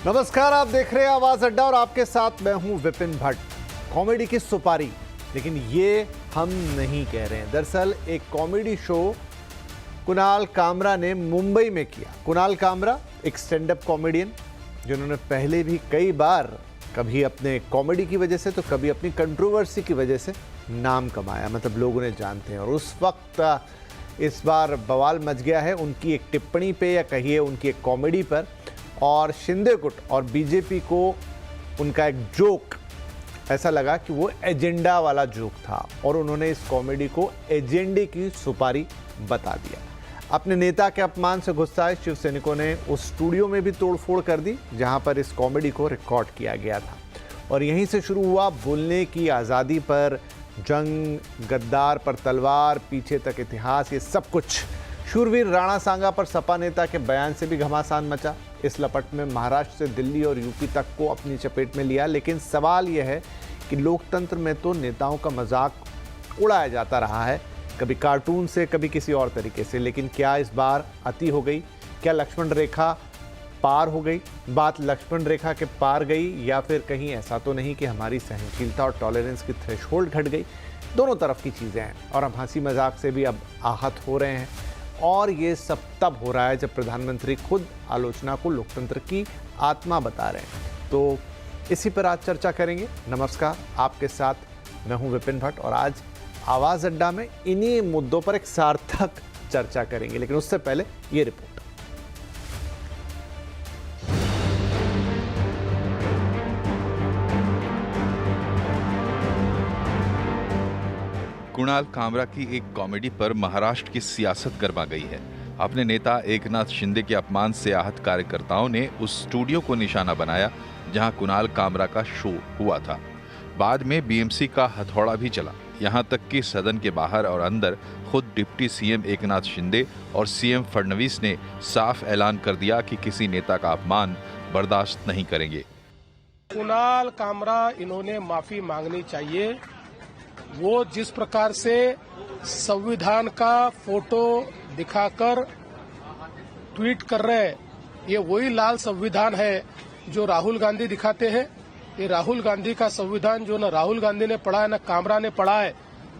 नमस्कार, आप देख रहे हैं आवाज अड्डा और आपके साथ मैं हूं विपिन भट्ट। कॉमेडी की सुपारी, लेकिन ये हम नहीं कह रहे हैं। दरअसल एक कॉमेडी शो कुणाल कामरा ने मुंबई में किया। कुणाल कामरा एक स्टैंड अप कॉमेडियन जिन्होंने पहले भी कई बार कभी अपने कॉमेडी की वजह से तो कभी अपनी कंट्रोवर्सी की वजह से नाम कमाया, मतलब लोग उन्हें जानते हैं। और उस वक्त इस बार बवाल मच गया है उनकी एक टिप्पणी पे, या कहिए उनकी एक कॉमेडी पर। और शिंदे गुट और बीजेपी को उनका एक जोक ऐसा लगा कि वो एजेंडा वाला जोक था, और उन्होंने इस कॉमेडी को एजेंडे की सुपारी बता दिया। अपने नेता के अपमान से गुस्साए शिव सैनिकों ने उस स्टूडियो में भी तोड़फोड़ कर दी जहां पर इस कॉमेडी को रिकॉर्ड किया गया था। और यहीं से शुरू हुआ बोलने की आज़ादी पर जंग, गद्दार पर तलवार, पीछे तक इतिहास, ये सब कुछ। शूरवीर राणा सांगा पर सपा नेता के बयान से भी घमासान मचा। इस लपट में महाराष्ट्र से दिल्ली और यूपी तक को अपनी चपेट में लिया। लेकिन सवाल यह है कि लोकतंत्र में तो नेताओं का मजाक उड़ाया जाता रहा है, कभी कार्टून से, कभी किसी और तरीके से। लेकिन क्या इस बार अति हो गई? क्या लक्ष्मण रेखा पार हो गई? बात लक्ष्मण रेखा के पार गई, या फिर कहीं ऐसा तो नहीं कि हमारी सहनशीलता और टॉलरेंस की थ्रेशोल्ड घट गई? दोनों तरफ की चीज़ें हैं और हम हंसी मजाक से भी अब आहत हो रहे हैं। और ये सब तब हो रहा है जब प्रधानमंत्री खुद आलोचना को लोकतंत्र की आत्मा बता रहे हैं। तो इसी पर आज चर्चा करेंगे। नमस्कार, आपके साथ मैं हूं विपिन भट्ट और आज आवाज़ अड्डा में इन्हीं मुद्दों पर एक सार्थक चर्चा करेंगे। लेकिन उससे पहले ये रिपोर्ट। कुणाल कामरा की एक कॉमेडी पर महाराष्ट्र की सियासत गरमा गई है। अपने नेता एकनाथ शिंदे के अपमान से आहत कार्यकर्ताओं ने उस स्टूडियो को निशाना बनाया जहां कुणाल कामरा का शो हुआ था। बाद में बीएमसी का हथौड़ा भी चला, यहां तक कि सदन के बाहर और अंदर खुद डिप्टी सीएम एकनाथ शिंदे और सीएम फडणवीस ने साफ ऐलान कर दिया कि किसी नेता का अपमान बर्दाश्त नहीं करेंगे। कुणाल कामरा, इन्होंने माफी मांगनी चाहिए। वो जिस प्रकार से संविधान का फोटो दिखाकर ट्वीट कर रहे हैं, ये वही लाल संविधान है जो राहुल गांधी दिखाते हैं। ये राहुल गांधी का संविधान जो न राहुल गांधी ने पढ़ा है न कामरा ने पढ़ा है।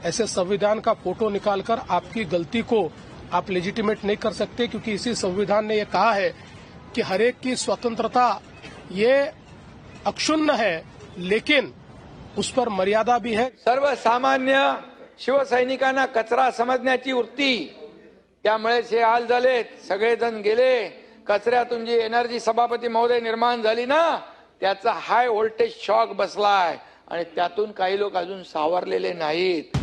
ऐसे संविधान का फोटो निकालकर आपकी गलती को आप लेजिटिमेट नहीं कर सकते, क्योंकि इसी संविधान ने ये कहा है कि हरेक की स्वतंत्रता ये अक्षुण्ण है, लेकिन उस पर मर्यादा भी है। सर्वसामान्य शिवसैनिकांना कचरा समजण्याची वृत्ती, त्यामुळे हे हाल झाले, सगळेजण गेले। कचऱ्यातून जी एनर्जी सभापती महोदय निर्माण झाली ना, त्याचा हाय व्होल्टेज शॉक बसलाय आणि त्यातून काही लोक अजून सावरलेले नाहीत।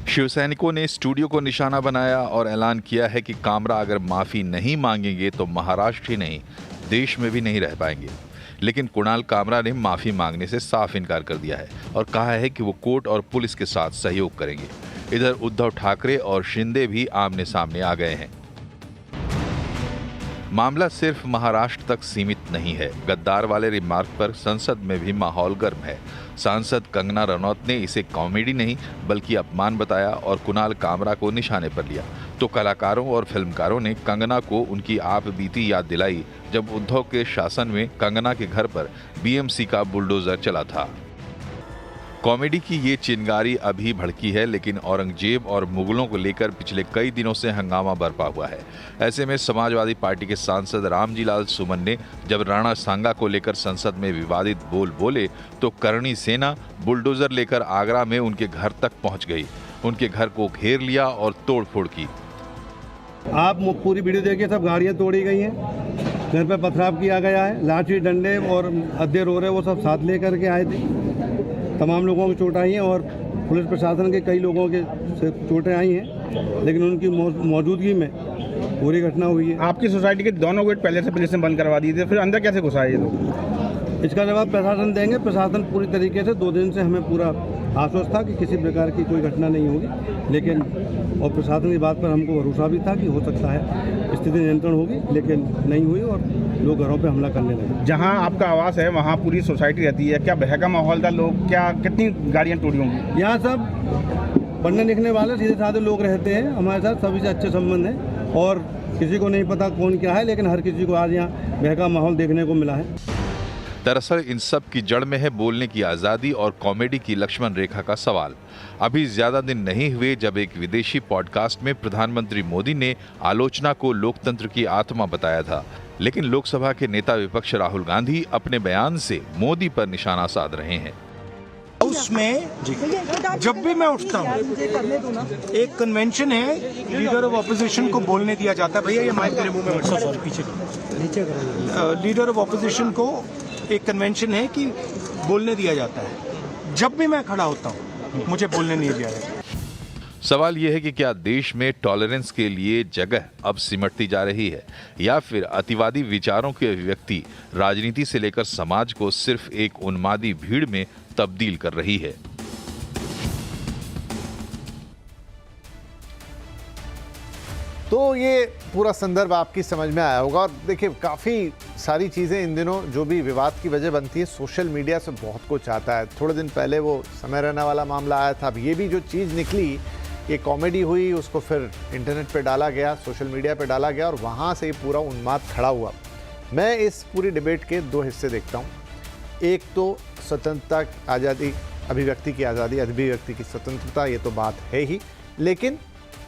शिवसैनिकों ने स्टूडियो को निशाना बनाया और ऐलान किया है कि कामरा अगर माफी नहीं मांगेंगे तो महाराष्ट्र ही नहीं, देश में भी नहीं रह पाएंगे। लेकिन कुणाल कामरा ने माफी मांगने से साफ इनकार कर दिया है और कहा है कि वो कोर्ट और पुलिस के साथ सहयोग करेंगे। इधर उद्धव ठाकरे और शिंदे भी आमने सामने आ गए हैं। मामला सिर्फ महाराष्ट्र तक सीमित नहीं है। गद्दार वाले रिमार्क पर संसद में भी माहौल गर्म है। सांसद कंगना रनौत ने इसे कॉमेडी नहीं बल्कि अपमान बताया और कुणाल कामरा को निशाने पर लिया। तो कलाकारों और फिल्मकारों ने कंगना को उनकी आप बीती याद दिलाई जब उद्धव के शासन में कंगना के घर पर बीएमसी का बुलडोजर चला था। कॉमेडी की ये चिंगारी अभी भड़की है, लेकिन औरंगजेब और मुगलों को लेकर पिछले कई दिनों से हंगामा बरपा हुआ है। ऐसे में समाजवादी पार्टी के सांसद रामजी लाल सुमन ने जब राणा सांगा को लेकर संसद में विवादित बोल बोले तो करणी सेना बुलडोजर लेकर आगरा में उनके घर तक पहुंच गई, उनके घर को घेर लिया और तोड़फोड़ की। आप पूरी वीडियो देखिए, सब गाड़ियाँ तोड़ी गई हैं, घर पर पथराव किया गया है, लाठी डंडे और अद्धे रोरे वो सब साथ लेकर के आए थे। तमाम लोगों की चोट आई हैं और पुलिस प्रशासन के कई लोगों के चोटें आई हैं, लेकिन उनकी मौजूदगी में पूरी घटना हुई है। आपकी सोसाइटी के दोनों गेट पहले से पुलिस ने बंद करवा दिए थे, फिर अंदर कैसे घुसा ये लोग? इसका जवाब प्रशासन देंगे। प्रशासन पूरी तरीके से 2 दिन से हमें पूरा आश्वस्त था कि किसी प्रकार की कोई घटना नहीं होगी, लेकिन और प्रशासन की बात पर हमको भरोसा भी था कि हो सकता है स्थिति नियंत्रण होगी, लेकिन नहीं हुई और लोग घरों पे हमला करने लगे। जहां आपका आवास है वहां पूरी सोसाइटी रहती है, क्या बहका माहौल था? लोग क्या, कितनी गाड़ियां टूटी होंगी? यहाँ सब पढ़ने लिखने वाले सीधे साधे लोग रहते हैं, हमारे साथ सभी से अच्छे संबंध हैं और किसी को नहीं पता कौन क्या है, लेकिन हर किसी को आज यहाँ बहका माहौल देखने को मिला है। दरअसल इन सब की जड़ में है बोलने की आज़ादी और कॉमेडी की लक्ष्मण रेखा का सवाल। अभी ज्यादा दिन नहीं हुए जब एक विदेशी पॉडकास्ट में प्रधानमंत्री मोदी ने आलोचना को लोकतंत्र की आत्मा बताया था, लेकिन लोकसभा के नेता विपक्ष राहुल गांधी अपने बयान से मोदी पर निशाना साध रहे हैं। उसमें जब भी मैं उठता हूँ एक कन्वेंशन है, लीडर ऑफ ऑपोजिशन को बोलने दिया जाता है। भैया ये माइक मेरे मुंह में मत डालो, पीछे करो। लीडर ऑफ ऑपोजिशन को एक कन्वेंशन है कि बोलने दिया जाता है। जब भी मैं खड़ा होता हूँ मुझे बोलने नहीं दिया जाता। सवाल यह है कि क्या देश में टॉलरेंस के लिए जगह अब सिमटती जा रही है या फिर अतिवादी विचारों की अभिव्यक्ति राजनीति से लेकर समाज को सिर्फ एक उन्मादी भीड़ में तब्दील कर रही है। तो ये पूरा संदर्भ आपकी समझ में आया होगा। और देखिए, काफ़ी सारी चीज़ें इन दिनों जो भी विवाद की वजह बनती है, सोशल मीडिया से बहुत कुछ आता है। थोड़े दिन पहले वो समय रैना वाला मामला आया था। अब ये भी जो चीज़ निकली, ये कॉमेडी हुई, उसको फिर इंटरनेट पे डाला गया, सोशल मीडिया पे डाला गया और वहाँ से ये पूरा उन्माद खड़ा हुआ। मैं इस पूरी डिबेट के दो हिस्से देखता हूँ। एक तो स्वतंत्रता, आज़ादी, अभिव्यक्ति की आज़ादी, अभिव्यक्ति की स्वतंत्रता, ये तो बात है ही, लेकिन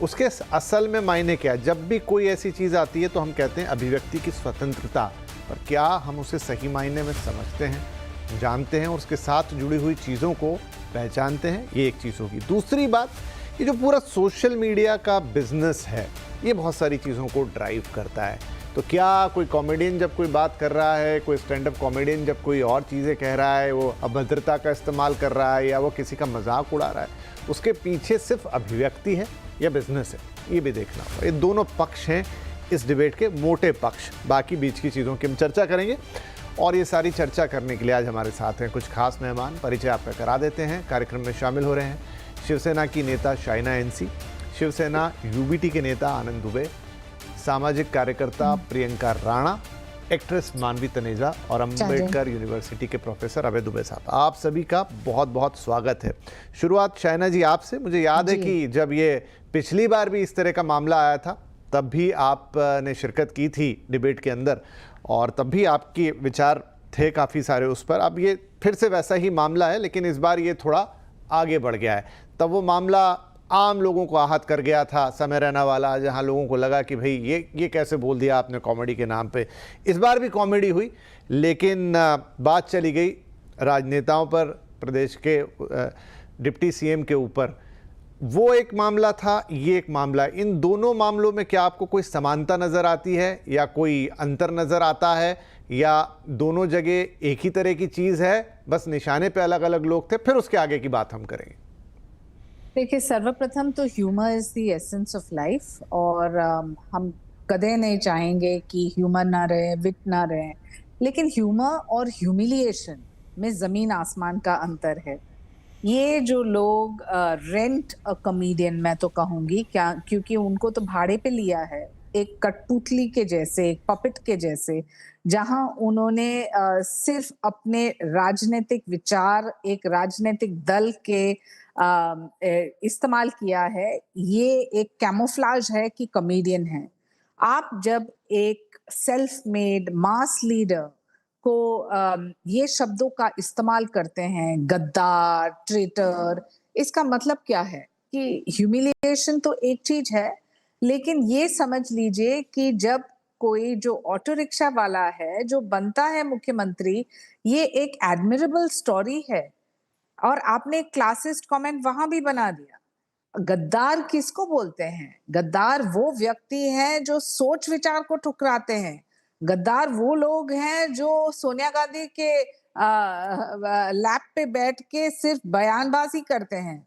उसके असल में मायने क्या है? जब भी कोई ऐसी चीज़ आती है तो हम कहते हैं अभिव्यक्ति की स्वतंत्रता, पर क्या हम उसे सही मायने में समझते हैं, जानते हैं और उसके साथ जुड़ी हुई चीज़ों को पहचानते हैं? ये एक चीज़ होगी। दूसरी बात, ये जो पूरा सोशल मीडिया का बिजनेस है, ये बहुत सारी चीज़ों को ड्राइव करता है। तो क्या कोई कॉमेडियन जब कोई बात कर रहा है, कोई स्टैंड अप कॉमेडियन जब कोई और चीज़ें कह रहा है, वो अभद्रता का इस्तेमाल कर रहा है या वो किसी का मजाक उड़ा रहा है, उसके पीछे सिर्फ अभिव्यक्ति है या बिजनेस है? ये भी देखना होगा। ये दोनों पक्ष हैं इस डिबेट के, मोटे पक्ष। बाकी बीच की चीज़ों की हम चर्चा करेंगे और ये सारी चर्चा करने के लिए आज हमारे साथ हैं कुछ खास मेहमान। परिचय आपका करा देते हैं। कार्यक्रम में शामिल हो रहे हैं शिवसेना की नेता शाइना एनसी, शिवसेना यूबीटी के नेता आनंद दुबे, सामाजिक कार्यकर्ता प्रियंका राणा, एक्ट्रेस मानवी तनेजा और अम्बेडकर यूनिवर्सिटी के प्रोफेसर अभय दुबे साहब। आप सभी का बहुत बहुत स्वागत है। शुरुआत शाइना जी आपसे। मुझे याद है कि जब ये पिछली बार भी इस तरह का मामला आया था, तब भी आपने शिरकत की थी डिबेट के अंदर और तब भी आपके विचार थे काफ़ी सारे उस पर। अब ये फिर से वैसा ही मामला है, लेकिन इस बार ये थोड़ा आगे बढ़ गया है। तब वो मामला आम लोगों को आहत कर गया था, समय रैना वाला, जहां लोगों को लगा कि भाई ये कैसे बोल दिया आपने कॉमेडी के नाम पे। इस बार भी कॉमेडी हुई, लेकिन बात चली गई राजनेताओं पर, प्रदेश के डिप्टी सीएम के ऊपर। वो एक मामला था, ये एक मामला। इन दोनों मामलों में क्या आपको कोई समानता नज़र आती है या कोई अंतर नज़र आता है, या दोनों जगह एक ही तरह की चीज़ है, बस निशाने पे अलग अलग लोग थे? फिर उसके आगे की बात हम करेंगे। देखिए, सर्वप्रथम तो humour is the essence of life और हम कदे नहीं चाहेंगे कि ह्यूमर ना रहे, विट ना रहे, लेकिन ह्यूमर और ह्यूमिलिएशन में जमीन आसमान का अंतर है। ये जो लोग रेंट अ कॉमेडियन, मैं तो कहूंगी, क्या, क्योंकि उनको तो भाड़े पे लिया है, एक कठपुतली के जैसे, एक पपेट के जैसे, जहां उन्होंने सिर्फ अपने राजनीतिक विचार एक राजनीतिक दल के इस्तेमाल किया है। ये एक कैमोफ्लाज है कि कॉमेडियन है। आप जब एक सेल्फ मेड मास लीडर को ये शब्दों का इस्तेमाल करते हैं, गद्दार, ट्रेटर, इसका मतलब क्या है कि ह्यूमिलिएशन तो एक चीज है, लेकिन ये समझ लीजिए कि जब कोई जो ऑटो रिक्शा वाला है जो बनता है मुख्यमंत्री, ये एक एडमिरेबल स्टोरी है। और आपने एक क्लासिस्ट कमेंट वहां भी बना दिया। गद्दार किसको बोलते हैं? गद्दार वो व्यक्ति हैं जो सोच विचार को ठुकराते हैं। गद्दार वो लोग हैं जो सोनिया गांधी के लैप पे बैठ के सिर्फ बयानबाजी करते हैं।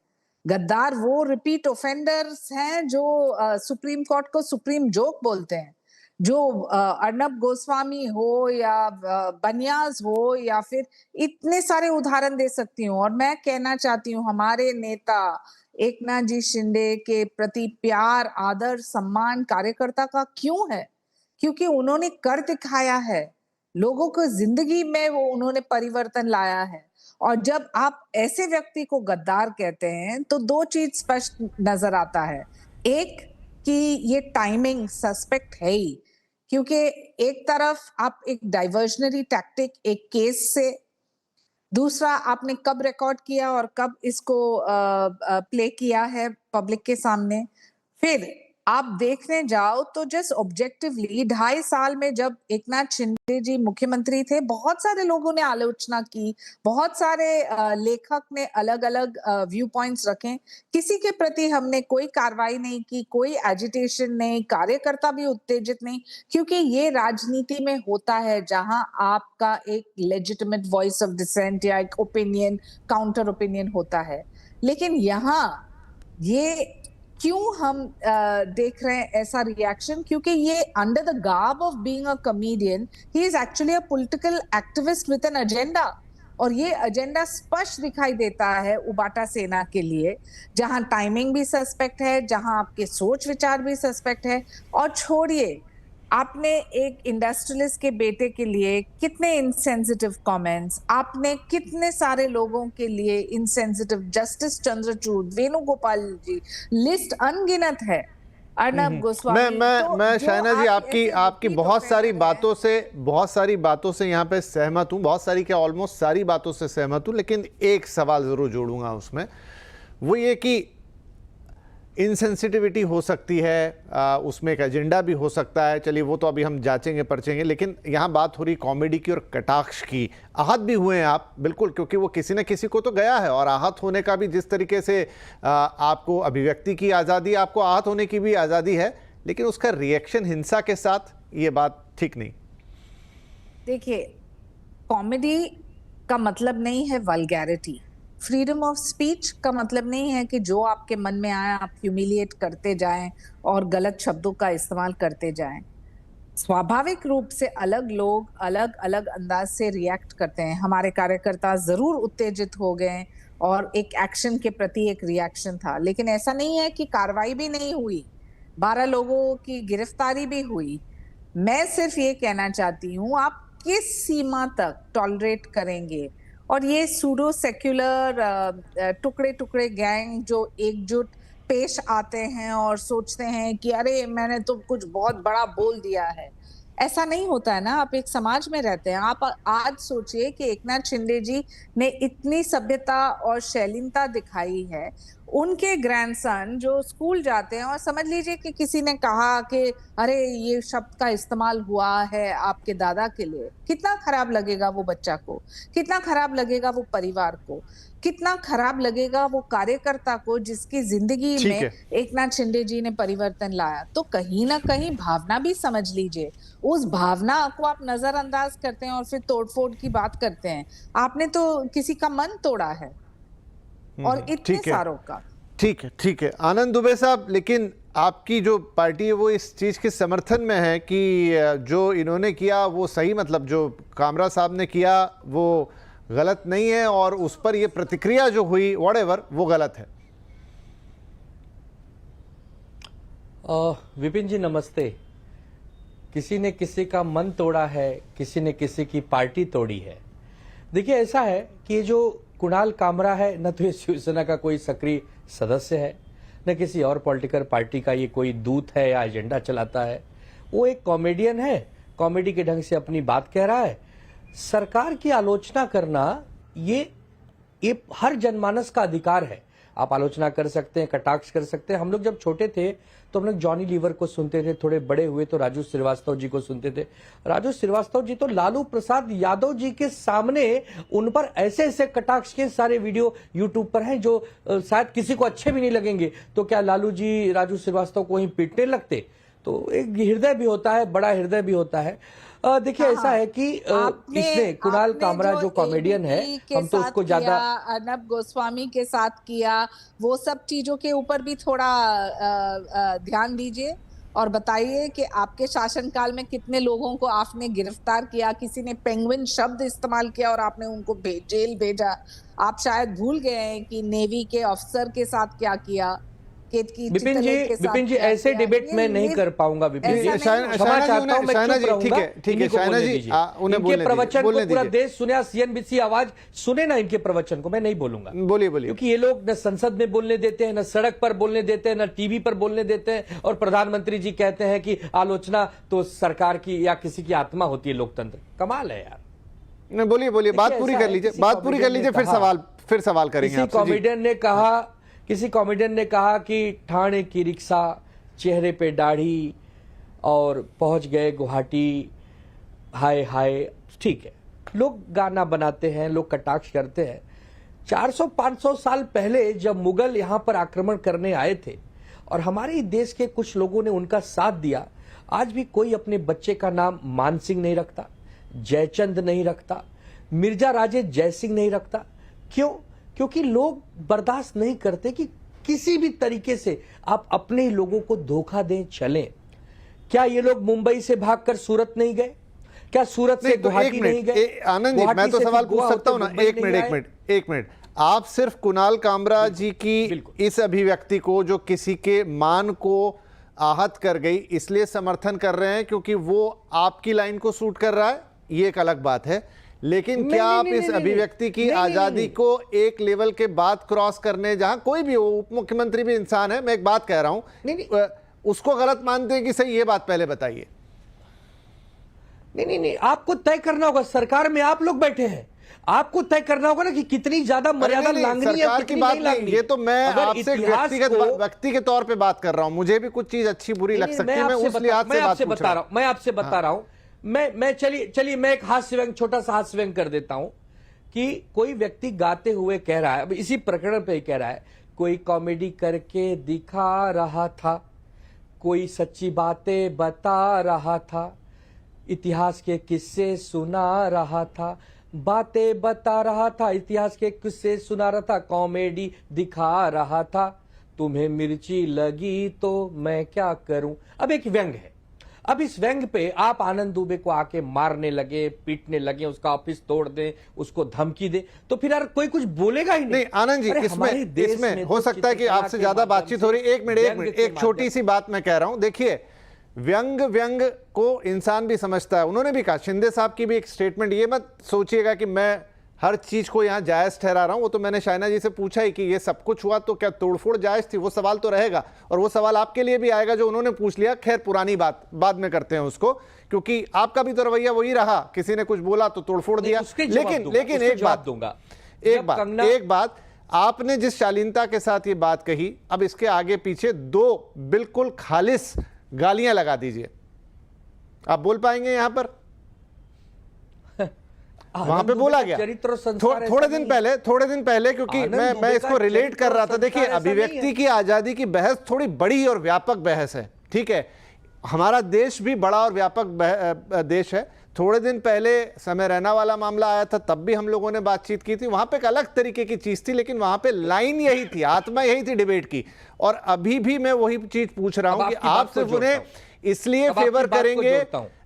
गद्दार वो रिपीट ऑफेंडर्स हैं जो सुप्रीम कोर्ट को सुप्रीम जोक बोलते हैं। जो अर्नब गोस्वामी हो या बनियाज हो, या फिर इतने सारे उदाहरण दे सकती हूँ। और मैं कहना चाहती हूँ, हमारे नेता एकनाथ जी शिंदे के प्रति प्यार, आदर, सम्मान कार्यकर्ता का क्यों है? क्योंकि उन्होंने कर दिखाया है, लोगों को जिंदगी में वो उन्होंने परिवर्तन लाया है। और जब आप ऐसे व्यक्ति को गद्दार कहते हैं तो दो चीज स्पष्ट नजर आता है। एक कि ये टाइमिंग सस्पेक्ट है ही, क्योंकि एक तरफ आप एक डाइवर्जनरी टैक्टिक एक केस से, दूसरा आपने कब रिकॉर्ड किया और कब इसको प्ले किया है पब्लिक के सामने, फिर आप देखने जाओ तो जस्ट ऑब्जेक्टिवली 2.5 साल में जब एकनाथ शिंदे जी मुख्यमंत्री थे, बहुत सारे लोगों ने आलोचना की, बहुत सारे लेखक ने अलग अलग व्यू पॉइंट्स रखे, किसी के प्रति हमने कोई कार्रवाई नहीं की, कोई एजिटेशन नहीं, कार्यकर्ता भी उत्तेजित नहीं, क्योंकि ये राजनीति में होता है जहां आपका एक लेजिटिमेट वॉइस ऑफ डिसेंट या एक ओपिनियन, काउंटर ओपिनियन होता है। लेकिन यहाँ ये क्यों हम देख रहे हैं ऐसा रिएक्शन, क्योंकि ये under the garb of being a comedian he is actually a political activist with an agenda, और ये एजेंडा स्पष्ट दिखाई देता है उबाटा सेना के लिए, जहां टाइमिंग भी सस्पेक्ट है, जहां आपके सोच विचार भी सस्पेक्ट है। और छोड़िए, आपने एक इंडस्ट्रियलिस्ट के बेटे के लिए कितने इनसेंसिटिव कमेंट्स, आपने कितने सारे लोगों के लिए इनसेंसिटिव, जस्टिस चंद्रचूड़, वेणुगोपाल जी, लिस्ट अनगिनत है, अर्नब गोस्वामी। मैं शाइना जी आपकी बहुत सारी बातों से यहाँ पे सहमत हूँ, बहुत सारी क्या ऑलमोस्ट सारी बातों से सहमत हूँ, लेकिन एक सवाल जरूर जोड़ूंगा उसमें, वो ये कि इनसेंसिटिविटी हो सकती है, उसमें एक एजेंडा भी हो सकता है, चलिए वो तो अभी हम जांचेंगे परचेंगे, लेकिन यहाँ बात हो रही कॉमेडी की और कटाक्ष की। आहत भी हुए हैं आप, बिल्कुल, क्योंकि वो किसी न किसी को तो गया है, और आहत होने का भी जिस तरीके से आपको अभिव्यक्ति की आज़ादी, आपको आहत होने की भी आज़ादी है, लेकिन उसका रिएक्शन हिंसा के साथ, ये बात ठीक नहीं। देखिए, कॉमेडी का मतलब नहीं है वल्गैरिटी, फ्रीडम ऑफ स्पीच का मतलब नहीं है कि जो आपके मन में आया आप ह्यूमिलिएट करते जाएं और गलत शब्दों का इस्तेमाल करते जाएं। स्वाभाविक रूप से अलग लोग अलग अलग अंदाज से रिएक्ट करते हैं। हमारे कार्यकर्ता जरूर उत्तेजित हो गए और एक एक्शन के प्रति एक रिएक्शन था, लेकिन ऐसा नहीं है कि कार्रवाई भी नहीं हुई, 12 लोगों की गिरफ्तारी भी हुई। मैं सिर्फ ये कहना चाहती हूँ, आप किस सीमा तक टॉलरेट करेंगे? और ये सूडो सेक्युलर टुकड़े टुकड़े गैंग जो एकजुट पेश आते हैं और सोचते हैं कि अरे मैंने तो कुछ बहुत बड़ा बोल दिया है, ऐसा नहीं होता है ना। आप एक समाज में रहते हैं। आप आज सोचिए कि एकनाथ शिंदे जी ने इतनी सभ्यता और शालीनता दिखाई है, उनके ग्रैंडसन जो स्कूल जाते हैं और समझ लीजिए कि किसी ने कहा कि अरे ये शब्द का इस्तेमाल हुआ है आपके दादा के लिए, कितना खराब लगेगा वो बच्चा को, कितना खराब लगेगा वो परिवार को, कितना खराब लगेगा वो कार्यकर्ता को जिसकी जिंदगी में एकनाथ शिंदे जी ने परिवर्तन लाया। तो कहीं ना कहीं भावना भी समझ लीजिए, उस भावना को आप नजरअंदाज करते हैं और फिर तोड़फोड़ की बात करते हैं। आपने तो किसी का मन तोड़ा है और इतने सारों का। ठीक है आनंद दुबे साहब, लेकिन आपकी जो पार्टी है वो इस चीज के समर्थन में है कि जो इन्होंने किया वो सही, मतलब जो कामरा साहब ने किया वो गलत नहीं है, और उस पर ये प्रतिक्रिया जो हुई व्हाटएवर वो गलत है। विपिन जी नमस्ते। किसी ने किसी का मन तोड़ा है, किसी ने किसी की पार्टी तोड़ी है। देखिए ऐसा है कि ये जो कुणाल कामरा है, न तो ये शिवसेना का कोई सक्रिय सदस्य है, न किसी और पॉलिटिकल पार्टी का ये कोई दूत है या एजेंडा चलाता है। वो एक कॉमेडियन है, कॉमेडी के ढंग से अपनी बात कह रहा है। सरकार की आलोचना करना ये हर जनमानस का अधिकार है। आप आलोचना कर सकते हैं, कटाक्ष कर सकते हैं। हम लोग जब छोटे थे तो हम लोग जॉनी लीवर को सुनते थे, थोड़े बड़े हुए तो राजू श्रीवास्तव जी को सुनते थे। राजू श्रीवास्तव जी तो लालू प्रसाद यादव जी के सामने उन पर ऐसे ऐसे कटाक्ष के सारे वीडियो यूट्यूब पर हैं जो शायद किसी को अच्छे भी नहीं लगेंगे। तो क्या लालू जी राजू श्रीवास्तव को वहीं पीटने लगते? तो एक हृदय भी होता है, बड़ा हृदय भी होता है। देखिए ऐसा है कि इसने कुणाल कामरा जो कॉमेडियन है, हम तो उसको ज्यादा अर्नब गोस्वामी के साथ किया, वो सब चीजों के ऊपर भी थोड़ा ध्यान दीजिए और बताइए कि आपके शासनकाल में कितने लोगों को आपने गिरफ्तार किया। किसी ने पेंगुइन शब्द इस्तेमाल किया और आपने उनको जेल भेजा। आप शायद भूल गए हैं कि नेवी के अफसर के साथ क्या किया। विपिन जी ऐसे डिबेट में नहीं कर पाऊंगा विपिन जी, क्षमा चाहता हूं, मैं चुप रहूंगा। ठीक है शायना जी, उन्हें इनके प्रवचन को पूरा देश सुने, सीएनबीसी आवाज सुने ना इनके प्रवचन को, मैं नहीं बोलूंगा। बोलिए क्योंकि ये लोग न संसद में बोलने देते हैं, न सड़क पर बोलने देते हैं, न टीवी पर बोलने देते हैं, और प्रधानमंत्री जी कहते हैं कि आलोचना तो सरकार की या किसी की आत्मा होती है लोकतंत्र। कमाल है यार। नहीं बोलिए, बात पूरी कर लीजिए, फिर सवाल करेंगे आपसे। किसी कॉमेडियन ने कहा कि ठाणे की रिक्शा, चेहरे पे दाढ़ी और पहुंच गए गुवाहाटी, हाय हाय। ठीक है, लोग गाना बनाते हैं, लोग कटाक्ष करते हैं। 400-500 साल पहले जब मुगल यहां पर आक्रमण करने आए थे और हमारे देश के कुछ लोगों ने उनका साथ दिया, आज भी कोई अपने बच्चे का नाम मान सिंह नहीं रखता, जयचंद नहीं रखता, मिर्जा राजे जयसिंह नहीं रखता। क्यों? क्योंकि लोग बर्दाश्त नहीं करते कि किसी भी तरीके से आप अपने ही लोगों को धोखा दें, चलें। क्या ये लोग मुंबई से भागकर सूरत नहीं गए? क्या सूरत से गुवाहाटी नहीं गए? आनंद जी, मैं तो सवाल पूछ सकता हूं ना? एक मिनट। आप सिर्फ कुणाल कामरा जी की इस अभिव्यक्ति को, जो किसी के मान को आहत कर गई, इसलिए समर्थन कर रहे हैं क्योंकि वो आपकी लाइन को सूट कर रहा है, ये एक अलग बात है। लेकिन क्या आप इस अभिव्यक्ति की आजादी को एक लेवल के बाद क्रॉस करने, जहां कोई भी हो, उप मुख्यमंत्री भी इंसान है, मैं एक बात कह रहा हूं, उसको गलत मानते हैं कि सही? ये बात पहले बताइए। नहीं, आपको तय करना होगा। सरकार में आप लोग बैठे हैं, आपको तय करना होगा ना कि कितनी ज्यादा मर्यादा लांघनी है, सरकार की बात नहीं। ये तो मैं आपसे व्यक्ति के तौर पे बात कर रहा हूं। मुझे भी कुछ चीज अच्छी बुरी लग सकती है, मैं उस लिहाज से बात बता रहा हूं। मैं आपसे बता रहा हूं। मैं चलिए मैं एक हास्य व्यंग, छोटा सा हास्य व्यंग कर देता हूं कि कोई व्यक्ति गाते हुए कह रहा है, अब इसी प्रकरण पे ही कह रहा है, कोई कॉमेडी करके दिखा रहा था, कोई सच्ची बातें बता रहा था, इतिहास के किस्से सुना रहा था, बातें बता रहा था, इतिहास के किस्से सुना रहा था, कॉमेडी दिखा रहा था, तुम्हें मिर्ची लगी तो मैं क्या करूं। अब एक व्यंग है। अब इस व्यंग पे आप आनंद दुबे को आके मारने लगे, पीटने लगे, उसका ऑफिस तोड़ दें, उसको धमकी दे, तो फिर यार कोई कुछ बोलेगा ही नहीं। आनंद जी, इसमें हो सकता है कि आपसे ज्यादा बातचीत हो रही है। एक मिनट, एक छोटी सी बात मैं कह रहा हूं। देखिए, व्यंग को इंसान भी समझता है। उन्होंने भी कहा, शिंदे साहब की भी एक स्टेटमेंट, ये मत सोचिएगा कि मैं हर चीज को यहां जायज ठहरा रहा हूं। वो तो मैंने शायना जी से पूछा ही कि ये सब कुछ हुआ तो क्या तोड़फोड़ जायज थी, वो सवाल तो रहेगा, और वो सवाल आपके लिए भी आएगा जो उन्होंने पूछ लिया। खैर, पुरानी बात, बाद में करते हैं उसको, क्योंकि आपका भी तो रवैया वही रहा, किसी ने कुछ बोला तो तोड़फोड़ दिया। लेकिन एक बात, आपने जिस शालीनता के साथ ये बात कही, अब इसके आगे पीछे 2 बिल्कुल खालिस गालियां लगा दीजिए। आप बोल पाएंगे यहां पर? वहां पे बोला गया थोड़े दिन पहले, क्योंकि मैं इसको रिलेट कर रहा था। देखिए, अभिव्यक्ति की आजादी की बहस थोड़ी बड़ी और व्यापक बहस है, ठीक है। हमारा देश भी बड़ा और व्यापक देश है। थोड़े दिन पहले समय रैना वाला मामला आया था, तब भी हम लोगों ने बातचीत की थी। वहां पे एक अलग तरीके की चीज थी, लेकिन वहां पे लाइन यही थी, आत्मा यही थी डिबेट की। और अभी भी मैं वही चीज पूछ रहा हूं कि आप सिर्फ उन्हें इसलिए फेवर करेंगे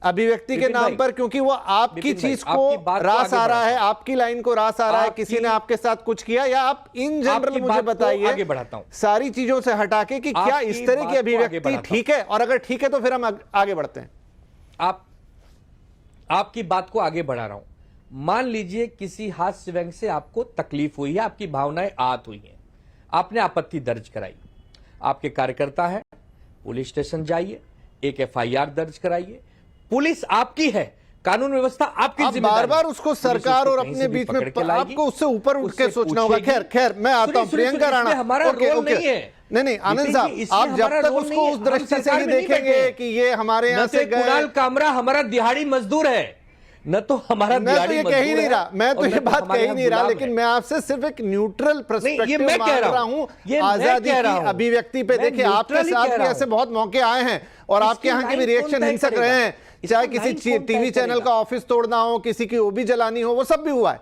अभिव्यक्ति के नाम पर क्योंकि वो आपकी चीज को रास आ रहा है, आपकी लाइन को रास आ रहा है, किसी ने आपके साथ कुछ किया, या आप इन जनरल मुझे बताइए सारी चीजों से हटा के कि क्या इस तरह की अभिव्यक्ति ठीक है, और अगर ठीक है तो फिर हम आगे बढ़ते हैं। आपकी बात को आगे बढ़ा रहा हूं। मान लीजिए किसी हास्य व्यंग से आपको तकलीफ हुई है, आपकी भावनाएं आहत हुई हैं, आपने आपत्ति दर्ज कराई, आपके कार्यकर्ता है, पुलिस स्टेशन जाइए, एक एफआईआर दर्ज कराइए, पुलिस आपकी है, कानून व्यवस्था आपकी जिम्मेदारी। बार-बार उसको सरकार और अपने बीच में आपको उससे ऊपर उठ के सोचना होगा। खैर मैं आता हूं, प्रियंका राणा, हमारा रोल नहीं है। नहीं आनंद साहब, आप जब तक उसको उस दृष्टि से ही देखेंगे कि ये हमारे यहाँ से गए। कुणाल कामरा हमारा दिहाड़ी मजदूर है, न तो हमारा दिहाड़ी मजदूर है। नहीं रहा, मैं तो ये बात कह ही नहीं रहा, लेकिन मैं आपसे सिर्फ एक न्यूट्रल पर्सपेक्टिव मांग रहा हूं आजादी की अभिव्यक्ति पे। देखिए, आपके साथ भी ऐसे बहुत मौके आए हैं और आपके यहाँ के भी रिएक्शन हिंसक रहे हैं, चाहे किसी टीवी चैनल का ऑफिस तोड़ना हो, किसी की ओबी जलानी हो, वो सब भी हुआ है।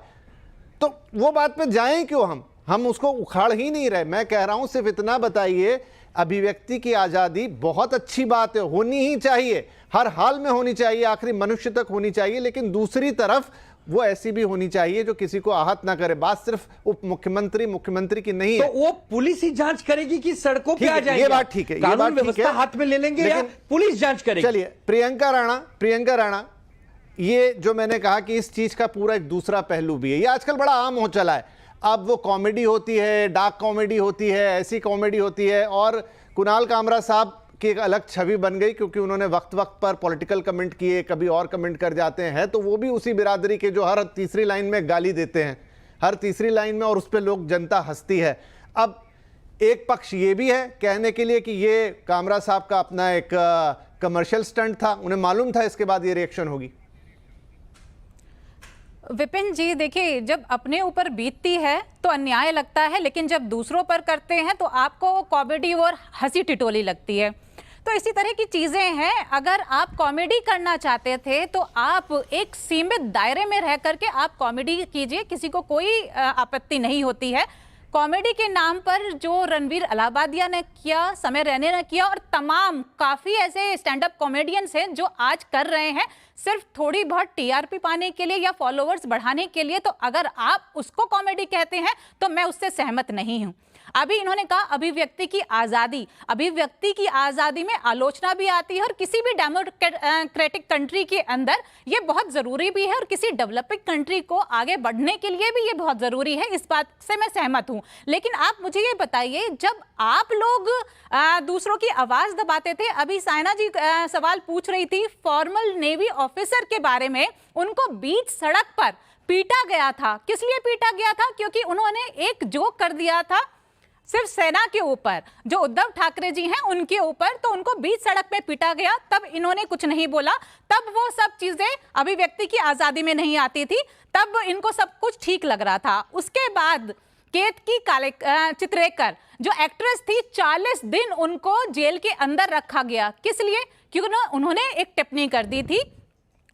तो वो बात पे जाएं क्यों? हम उसको उखाड़ ही नहीं रहे। मैं कह रहा हूं सिर्फ इतना बताइए, अभिव्यक्ति की आजादी बहुत अच्छी बात है, होनी ही चाहिए, हर हाल में होनी चाहिए, आखिरी मनुष्य तक होनी चाहिए, लेकिन दूसरी तरफ वो ऐसी भी होनी चाहिए जो किसी को आहत ना करे। बात सिर्फ उप मुख्यमंत्री की नहीं तो है। वो पुलिस ही जांच करेगी कि सड़कों पे आ जाएगी? ये बात ठीक है, ये कानून बात ठीक व्यवस्था है, हाथ में ले लेंगे या पुलिस जांच करेगी? चलिए प्रियंका राणा, ये जो मैंने कहा कि इस चीज का पूरा एक दूसरा पहलू भी है। ये आजकल बड़ा आम हो चला है। अब वो कॉमेडी होती है, डार्क कॉमेडी होती है, ऐसी कॉमेडी होती है, और कुणाल कामरा साहब की एक अलग छवि बन गई क्योंकि उन्होंने वक्त वक्त पर पॉलिटिकल कमेंट किए, कभी और कमेंट कर जाते हैं। तो वो भी उसी बिरादरी के जो हर तीसरी लाइन में गाली देते हैं, हर तीसरी लाइन में, और उस पर लोग जनता हंसती है। अब एक पक्ष ये भी है कहने के लिए कि ये कामरा साहब का अपना एक कमर्शियल स्टंट था, उन्हें मालूम था इसके बाद ये रिएक्शन होगी। विपिन जी देखिए, जब अपने ऊपर बीतती है तो अन्याय लगता है, लेकिन जब दूसरों पर करते हैं तो आपको कॉमेडी और हंसी टिटोली लगती है। तो इसी तरह की चीजें हैं। अगर आप कॉमेडी करना चाहते थे तो आप एक सीमित दायरे में रह करके आप कॉमेडी कीजिए, किसी को कोई आपत्ति नहीं होती है। कॉमेडी के नाम पर जो रणवीर अलाहाबादिया ने किया, समय रैना ने किया, और तमाम काफ़ी ऐसे स्टैंड अप कॉमेडियंस हैं जो आज कर रहे हैं सिर्फ थोड़ी बहुत टीआरपी पाने के लिए या फॉलोअर्स बढ़ाने के लिए। तो अगर आप उसको कॉमेडी कहते हैं तो मैं उससे सहमत नहीं हूं। अभी इन्होंने कहा अभिव्यक्ति की आज़ादी, अभिव्यक्ति की आज़ादी में आलोचना भी आती है, और किसी भी डेमोक्रेटिक कंट्री के अंदर ये बहुत ज़रूरी भी है, और किसी डेवलपिंग कंट्री को आगे बढ़ने के लिए भी ये बहुत ज़रूरी है। इस बात से मैं सहमत हूँ। लेकिन आप मुझे ये बताइए, जब आप लोग दूसरों की आवाज़ दबाते थे, अभी साइना जी सवाल पूछ रही थी फॉर्मल नेवी ऑफिसर के बारे में, उनको बीच सड़क पर पीटा गया था। किस लिए पीटा गया था? क्योंकि उन्होंने एक जोक कर दिया था सिर्फ सेना के ऊपर, जो उद्धव ठाकरे जी हैं उनके ऊपर, तो उनको बीच सड़क में पीटा गया। तब इन्होंने कुछ नहीं बोला, तब वो सब चीजें अभिव्यक्ति की आजादी में नहीं आती थी, तब इनको सब कुछ ठीक लग रहा था। उसके बाद केतकी चित्रेकर जो एक्ट्रेस थी, 40 दिन उनको जेल के अंदर रखा गया। किस लिए? क्योंकि उन्होंने एक टिप्पणी कर दी थी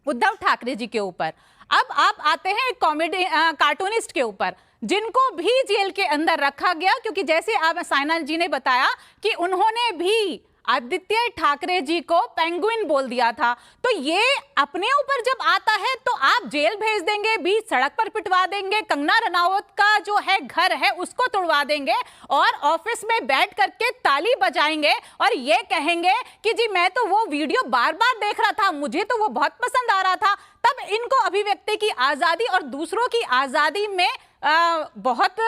उद्धव ठाकरे जी के ऊपर। अब आप आते हैं कॉमेडी कार्टूनिस्ट के ऊपर, जिनको भी जेल के अंदर रखा गया, क्योंकि जैसे आप साइना जी ने बताया कि उन्होंने भी आदित्य ठाकरे जी को पेंगुइन बोल दिया था। तो ये अपने ऊपर जब आता है तो आप जेल भेज देंगे, बीच सड़क पर पिटवा देंगे, कंगना रनावत का जो है घर है उसको तोड़वा देंगे, और ऑफिस में बैठ करके ताली बजाएंगे और ये कहेंगे कि जी मैं तो वो वीडियो बार बार देख रहा था, मुझे तो वो बहुत पसंद आ रहा था। तब इनको अभिव्यक्ति की आजादी और दूसरों की आजादी में बहुत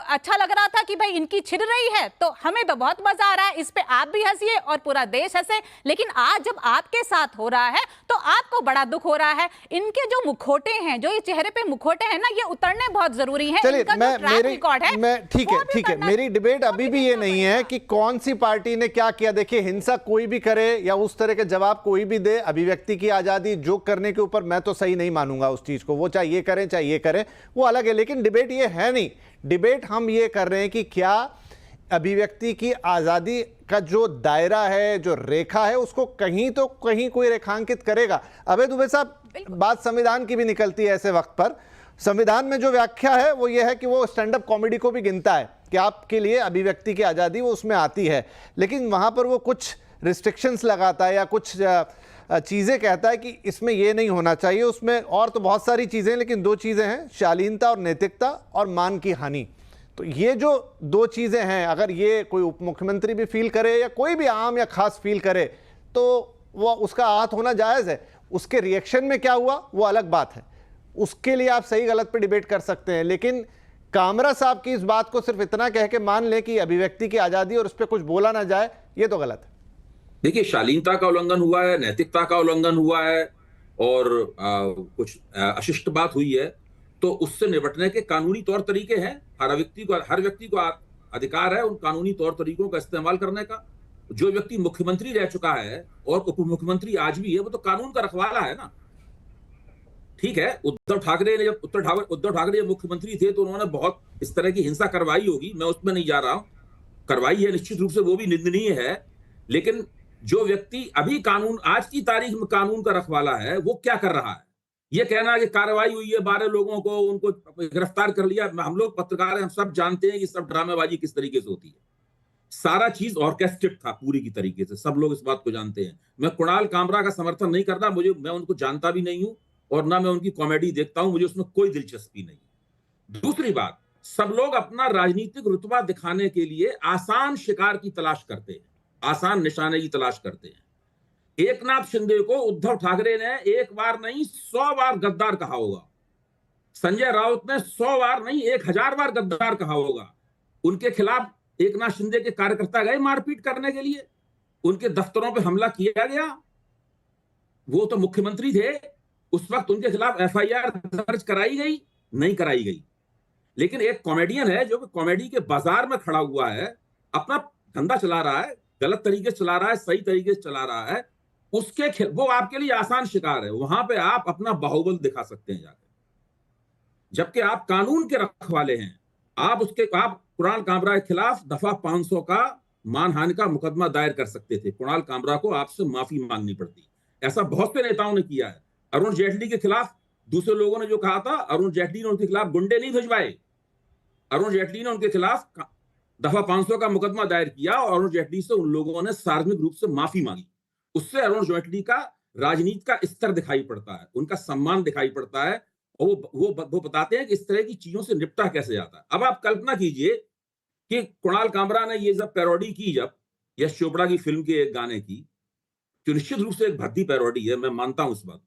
अच्छा लग रहा था कि भाई इनकी छिड़ रही है, तो हमें तो बहुत मजा आ रहा है, इस पे आप भी हंसिए और पूरा देश हंसे। लेकिन आज जब आपके साथ हो रहा है तो आपको बड़ा दुख हो रहा है। इनके जो मुखोटे हैं, जो ये चेहरे पे मुखोटे हैं ना, ये उतरने बहुत जरूरी है। चलिए, इनका जो ट्रैक रिकॉर्ड है, मैं ठीक है, मेरी डिबेट अभी भी ये नहीं है कि कौन सी पार्टी ने क्या किया। देखिए, हिंसा कोई भी करे या उस तरह के जवाब कोई भी दे, अभिव्यक्ति की आजादी जो करने के ऊपर मैं तो सही नहीं मानूंगा उस चीज को। वो चाहे ये करें वो अलग है, लेकिन डिबेट ये है नहीं। डिबेट हम ये कर रहे हैं कि क्या अभिव्यक्ति की आजादी का जो दायरा है, जो रेखा है, उसको कहीं तो कहीं कोई रेखांकित करेगा। अभय दुबे साहब, बात संविधान की भी निकलती है ऐसे वक्त पर। संविधान में जो व्याख्या है वो ये है कि वो स्टैंड अप कॉमेडी को भी गिनता है कि आपके लिए अभिव्यक्ति की आजादी वो उसमें आती है, लेकिन वहां पर वो कुछ रिस्ट्रिक्शंस लगाता है या कुछ चीज़ें कहता है कि इसमें ये नहीं होना चाहिए। उसमें और तो बहुत सारी चीज़ें, लेकिन दो चीज़ें हैं, शालीनता और नैतिकता और मान की हानि। तो ये जो दो चीज़ें हैं, अगर ये कोई उप मुख्यमंत्री भी फील करे या कोई भी आम या खास फील करे तो वो उसका आहत होना जायज़ है। उसके रिएक्शन में क्या हुआ वो अलग बात है, उसके लिए आप सही गलत पे डिबेट कर सकते हैं। लेकिन कामरा साहब की इस बात को सिर्फ इतना कह के मान लें कि अभिव्यक्ति की आज़ादी और उस पर कुछ बोला ना जाए, ये तो गलत है। देखिए, शालीनता का उल्लंघन हुआ है, नैतिकता का उल्लंघन हुआ है और कुछ अशिष्ट बात हुई है, तो उससे निपटने के कानूनी तौर तरीके हैं। हर व्यक्ति को अधिकार है उन कानूनी तौर तरीकों का इस्तेमाल करने का। जो व्यक्ति मुख्यमंत्री रह चुका है और उप मुख्यमंत्री आज भी है, वो तो कानून का रखवाला है ना। ठीक है, उद्धव ठाकरे ने जब उद्धव ठाकरे मुख्यमंत्री थे तो उन्होंने बहुत इस तरह की हिंसा करवाई होगी, मैं उसमें नहीं जा रहा हूं, करवाई है निश्चित रूप से, वो भी निंदनीय है। लेकिन जो व्यक्ति अभी कानून, आज की तारीख में कानून का रखवाला है, वो क्या कर रहा है? ये कहना कि कार्रवाई हुई है, 12 लोगों को उनको गिरफ्तार कर लिया, हम लोग पत्रकार हैं, हम सब जानते हैं कि सब ड्रामेबाजी किस तरीके से होती है। सारा चीज ऑर्केस्ट्रेट था पूरी की तरीके से, सब लोग इस बात को जानते हैं। मैं कुणाल कामरा का समर्थन नहीं करता, मैं उनको जानता भी नहीं हूं और ना मैं उनकी कॉमेडी देखता हूं, मुझे उसमें कोई दिलचस्पी नहीं। दूसरी बात, सब लोग अपना राजनीतिक रुतबा दिखाने के लिए आसान शिकार की तलाश करते हैं, आसान निशाने की तलाश करते हैं। एकनाथ शिंदे को उद्धव ठाकरे ने एक बार नहीं 100 बार गद्दार कहा होगा, संजय राउत ने 100 बार नहीं 1000 बार गद्दार कहा होगा। उनके खिलाफ एकनाथ शिंदे के कार्यकर्ता गए मारपीट करने के लिए, उनके दफ्तरों पे हमला किया गया, वो तो मुख्यमंत्री थे, उस वक्त उनके खिलाफ एफआईआर दर्ज कराई गई? नहीं कराई गई। लेकिन एक कॉमेडियन है जो कॉमेडी के बाजार में खड़ा हुआ है, अपना धंधा चला रहा है, गलत तरीके से चला रहा है, सही तरीके से चला रहा है, उसके वो आपके लिए आसान शिकार है। वहां पे आप अपना बाहुबल दिखा सकते हैं जाकर, जबकि आप कानून के रखवाले हैं। आप कुणाल कामरा के खिलाफ दफा 500 का मानहानि का मुकदमा दायर कर सकते थे, कुणाल कामरा को आपसे माफी मांगनी पड़ती। ऐसा बहुत से नेताओं ने किया है। अरुण जेटली के खिलाफ दूसरे लोगों ने जो कहा था, अरुण जेटली ने उनके खिलाफ गुंडे नहीं भिजवाए, अरुण जेटली ने उनके खिलाफ दफा 500 का मुकदमा दायर किया और अरुण जेटली से उन लोगों ने सार्वजनिक रूप से माफी मांगी। उससे अरुण जेटली का राजनीति का स्तर दिखाई पड़ता है, उनका सम्मान दिखाई पड़ता है, और वो बताते हैं कि इस तरह की चीजों से निपटा कैसे जाता है। अब आप कल्पना कीजिए कि कुणाल कामरा ने ये जब पैरोडी की, जब यश चोपड़ा की फिल्म के एक गाने की, जो निश्चित रूप से एक भद्दी पैरोडी है, मैं मानता हूं इस बात,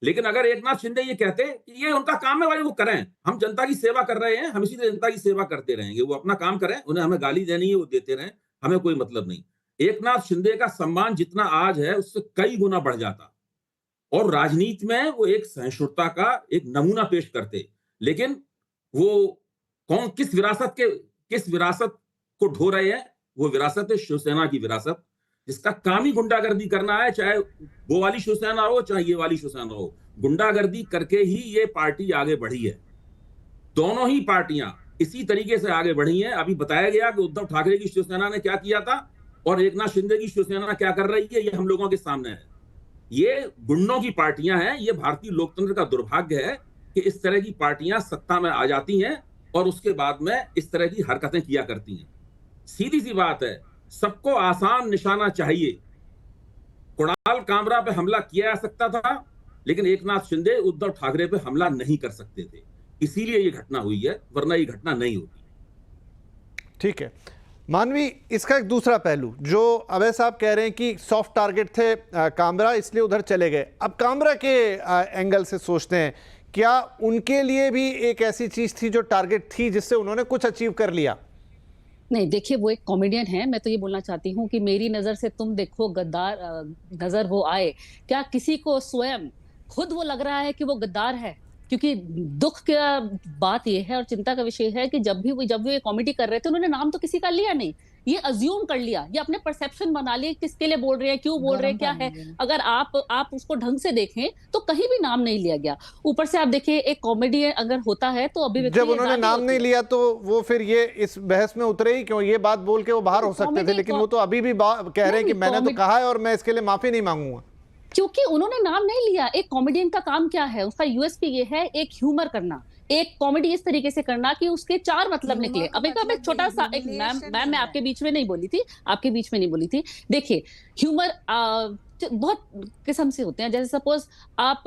लेकिन अगर एकनाथ शिंदे ये कहते कि ये उनका काम है भाई, वो करें, हम जनता की सेवा कर रहे हैं, हम इसी जनता की सेवा करते रहेंगे, वो अपना काम करें, उन्हें हमें गाली देनी है वो देते रहें, हमें कोई मतलब नहीं। एकनाथ शिंदे का सम्मान जितना आज है उससे कई गुना बढ़ जाता, और राजनीति में वो एक सहिष्णुता का एक नमूना पेश करते। लेकिन वो किस विरासत को ढो रहे हैं? वो विरासत है शिवसेना की विरासत, जिसका काम ही गुंडागर्दी करना है, चाहे वो वाली शिवसेना हो चाहे ये वाली शिवसेना हो। गुंडागर्दी करके ही ये पार्टी आगे बढ़ी है। दोनों ही पार्टियां इसी तरीके से आगे बढ़ी हैं। अभी बताया गया कि उद्धव ठाकरे की शिवसेना ने क्या किया था और एकनाथ शिंदे की शिवसेना क्या कर रही है, ये हम लोगों के सामने है। ये गुंडों की पार्टियां हैं। ये भारतीय लोकतंत्र का दुर्भाग्य है कि इस तरह की पार्टियां सत्ता में आ जाती हैं और उसके बाद में इस तरह की हरकतें किया करती हैं। सीधी सी बात है, सबको आसान निशाना चाहिए। कुणाल कामरा पे हमला किया जा सकता था, लेकिन एकनाथ शिंदे उद्धव ठाकरे पे हमला नहीं कर सकते थे, इसीलिए ये घटना हुई है, वरना ये घटना नहीं होती। ठीक है मानवी, इसका एक दूसरा पहलू, जो अभय साहब कह रहे हैं कि सॉफ्ट टारगेट थे कामरा, इसलिए उधर चले गए। अब कामरा के एंगल से सोचते हैं, क्या उनके लिए भी एक ऐसी चीज थी जो टारगेट थी जिससे उन्होंने कुछ अचीव कर लिया? नहीं, देखिए वो एक कॉमेडियन है। मैं तो ये बोलना चाहती हूँ कि मेरी नजर से तुम देखो गद्दार नजर हो आए। क्या किसी को स्वयं खुद वो लग रहा है कि वो गद्दार है? क्योंकि दुख का बात ये है और चिंता का विषय है कि जब भी वो ये कॉमेडी कर रहे थे, उन्होंने नाम तो किसी का लिया नहीं, ये अज्यूम कर लिया, ये अपने परसेप्शन बना लिए, किसके लिए बोल रहे हैं, क्यों बोल रहे हैं, क्या है। अगर आप उसको ढंग से देखें तो कहीं भी नाम नहीं लिया गया। ऊपर से आप देखिए, एक कॉमेडी अगर होता है तो अभिव्यक्ति, जब उन्होंने नाम नहीं लिया तो वो फिर ये इस बहस में उतरे ही क्यों? ये बात बोल के वो बाहर हो सकते थे, लेकिन वो तो अभी भी कह रहे हैं कि मैंने तो कहा है और मैं इसके लिए माफी नहीं मांगूंगा, क्योंकि उन्होंने नाम नहीं लिया। एक कॉमेडियन का काम क्या है, उसका यूएसपी ये है एक ह्यूमर करना, एक कॉमेडी इस तरीके से करना कि उसके 4 मतलब निकले। अब एक छोटा सा, एक मैम मैं आपके बीच में नहीं बोली थी, आपके बीच में नहीं बोली थी। देखिए ह्यूमर बहुत किस्म से होते हैं। जैसे सपोज आप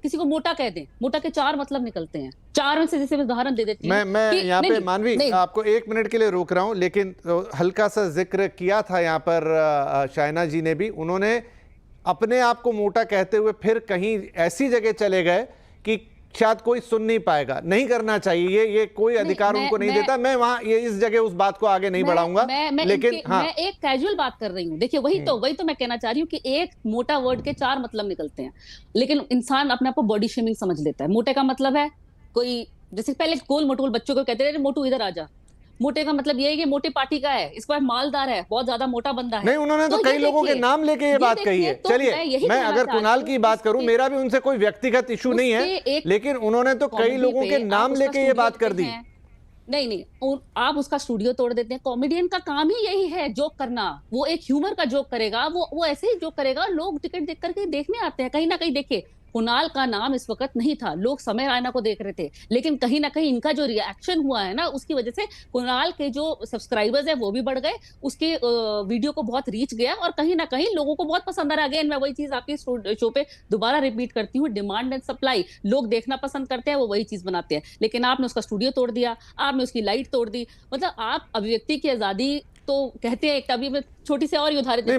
किसी को मोटा कह दें, मोटा के 4 मतलब निकलते हैं। 4 में से जैसे उदाहरण दे देती हूं। मैं यहाँ पे मानवी आपको 1 मिनट के लिए रोक रहा हूँ, लेकिन हल्का सा जिक्र किया था यहाँ पर शाइना जी ने भी। उन्होंने अपने आप को मोटा कहते हुए फिर कहीं ऐसी जगह चले गए कि शायद कोई सुन नहीं पाएगा। नहीं करना चाहिए, ये कोई अधिकार उनको नहीं देता। मैं वहां ये इस जगह उस बात को आगे नहीं बढ़ाऊंगा, लेकिन हाँ, मैं एक कैजुअल बात कर रही हूँ। देखिए वही तो मैं कहना चाह रही हूँ कि एक मोटा वर्ड के 4 मतलब निकलते हैं, लेकिन इंसान अपने आप को बॉडी शेमिंग समझ लेता है। मोटे का मतलब है कोई, जैसे पहले गोल मोटूल बच्चों को कहते रहे, मोटू इधर आ जा। मोटे का मतलब ये है कि मोटे पार्टी का है, इसके बाद मालदार है, बहुत ज्यादा मोटा बंदा है। नहीं, उन्होंने तो कई लोगों के नाम लेके ये बात कही है। चलिए मैं अगर कुणाल की बात करूं, मेरा भी उनसे कोई व्यक्तिगत इशू नहीं है, लेकिन उन्होंने तो कई लोगों के नाम लेके ये बात कर दी। नहीं, आप उसका स्टूडियो तोड़ देते हैं। कॉमेडियन का काम ही यही है, जोक करना। वो एक ह्यूमर का जोक करेगा, वो ऐसे ही जोक करेगा। लोग टिकट देख करके देखने आते हैं। कहीं ना कहीं देखिए, कुणाल का नाम इस वक्त नहीं था, लोग समय रैना को देख रहे थे, लेकिन कहीं ना कहीं इनका जो रिएक्शन हुआ है ना, उसकी वजह से कुणाल के जो सब्सक्राइबर्स है वो भी बढ़ गए, उसके वीडियो को बहुत रीच गया और कहीं ना कहीं लोगों को बहुत पसंद आ रहा। अगेन मैं वही चीज आपके शो पे दोबारा रिपीट करती हूँ, डिमांड एंड सप्लाई, लोग देखना पसंद करते हैं, वो वही चीज बनाते हैं। लेकिन आपने उसका स्टूडियो तोड़ दिया, आपने उसकी लाइट तोड़ दी, मतलब आप अभिव्यक्ति की आजादी तो कहते हैं। एक अभी मैं छोटी सी और उदाहरण नहीं,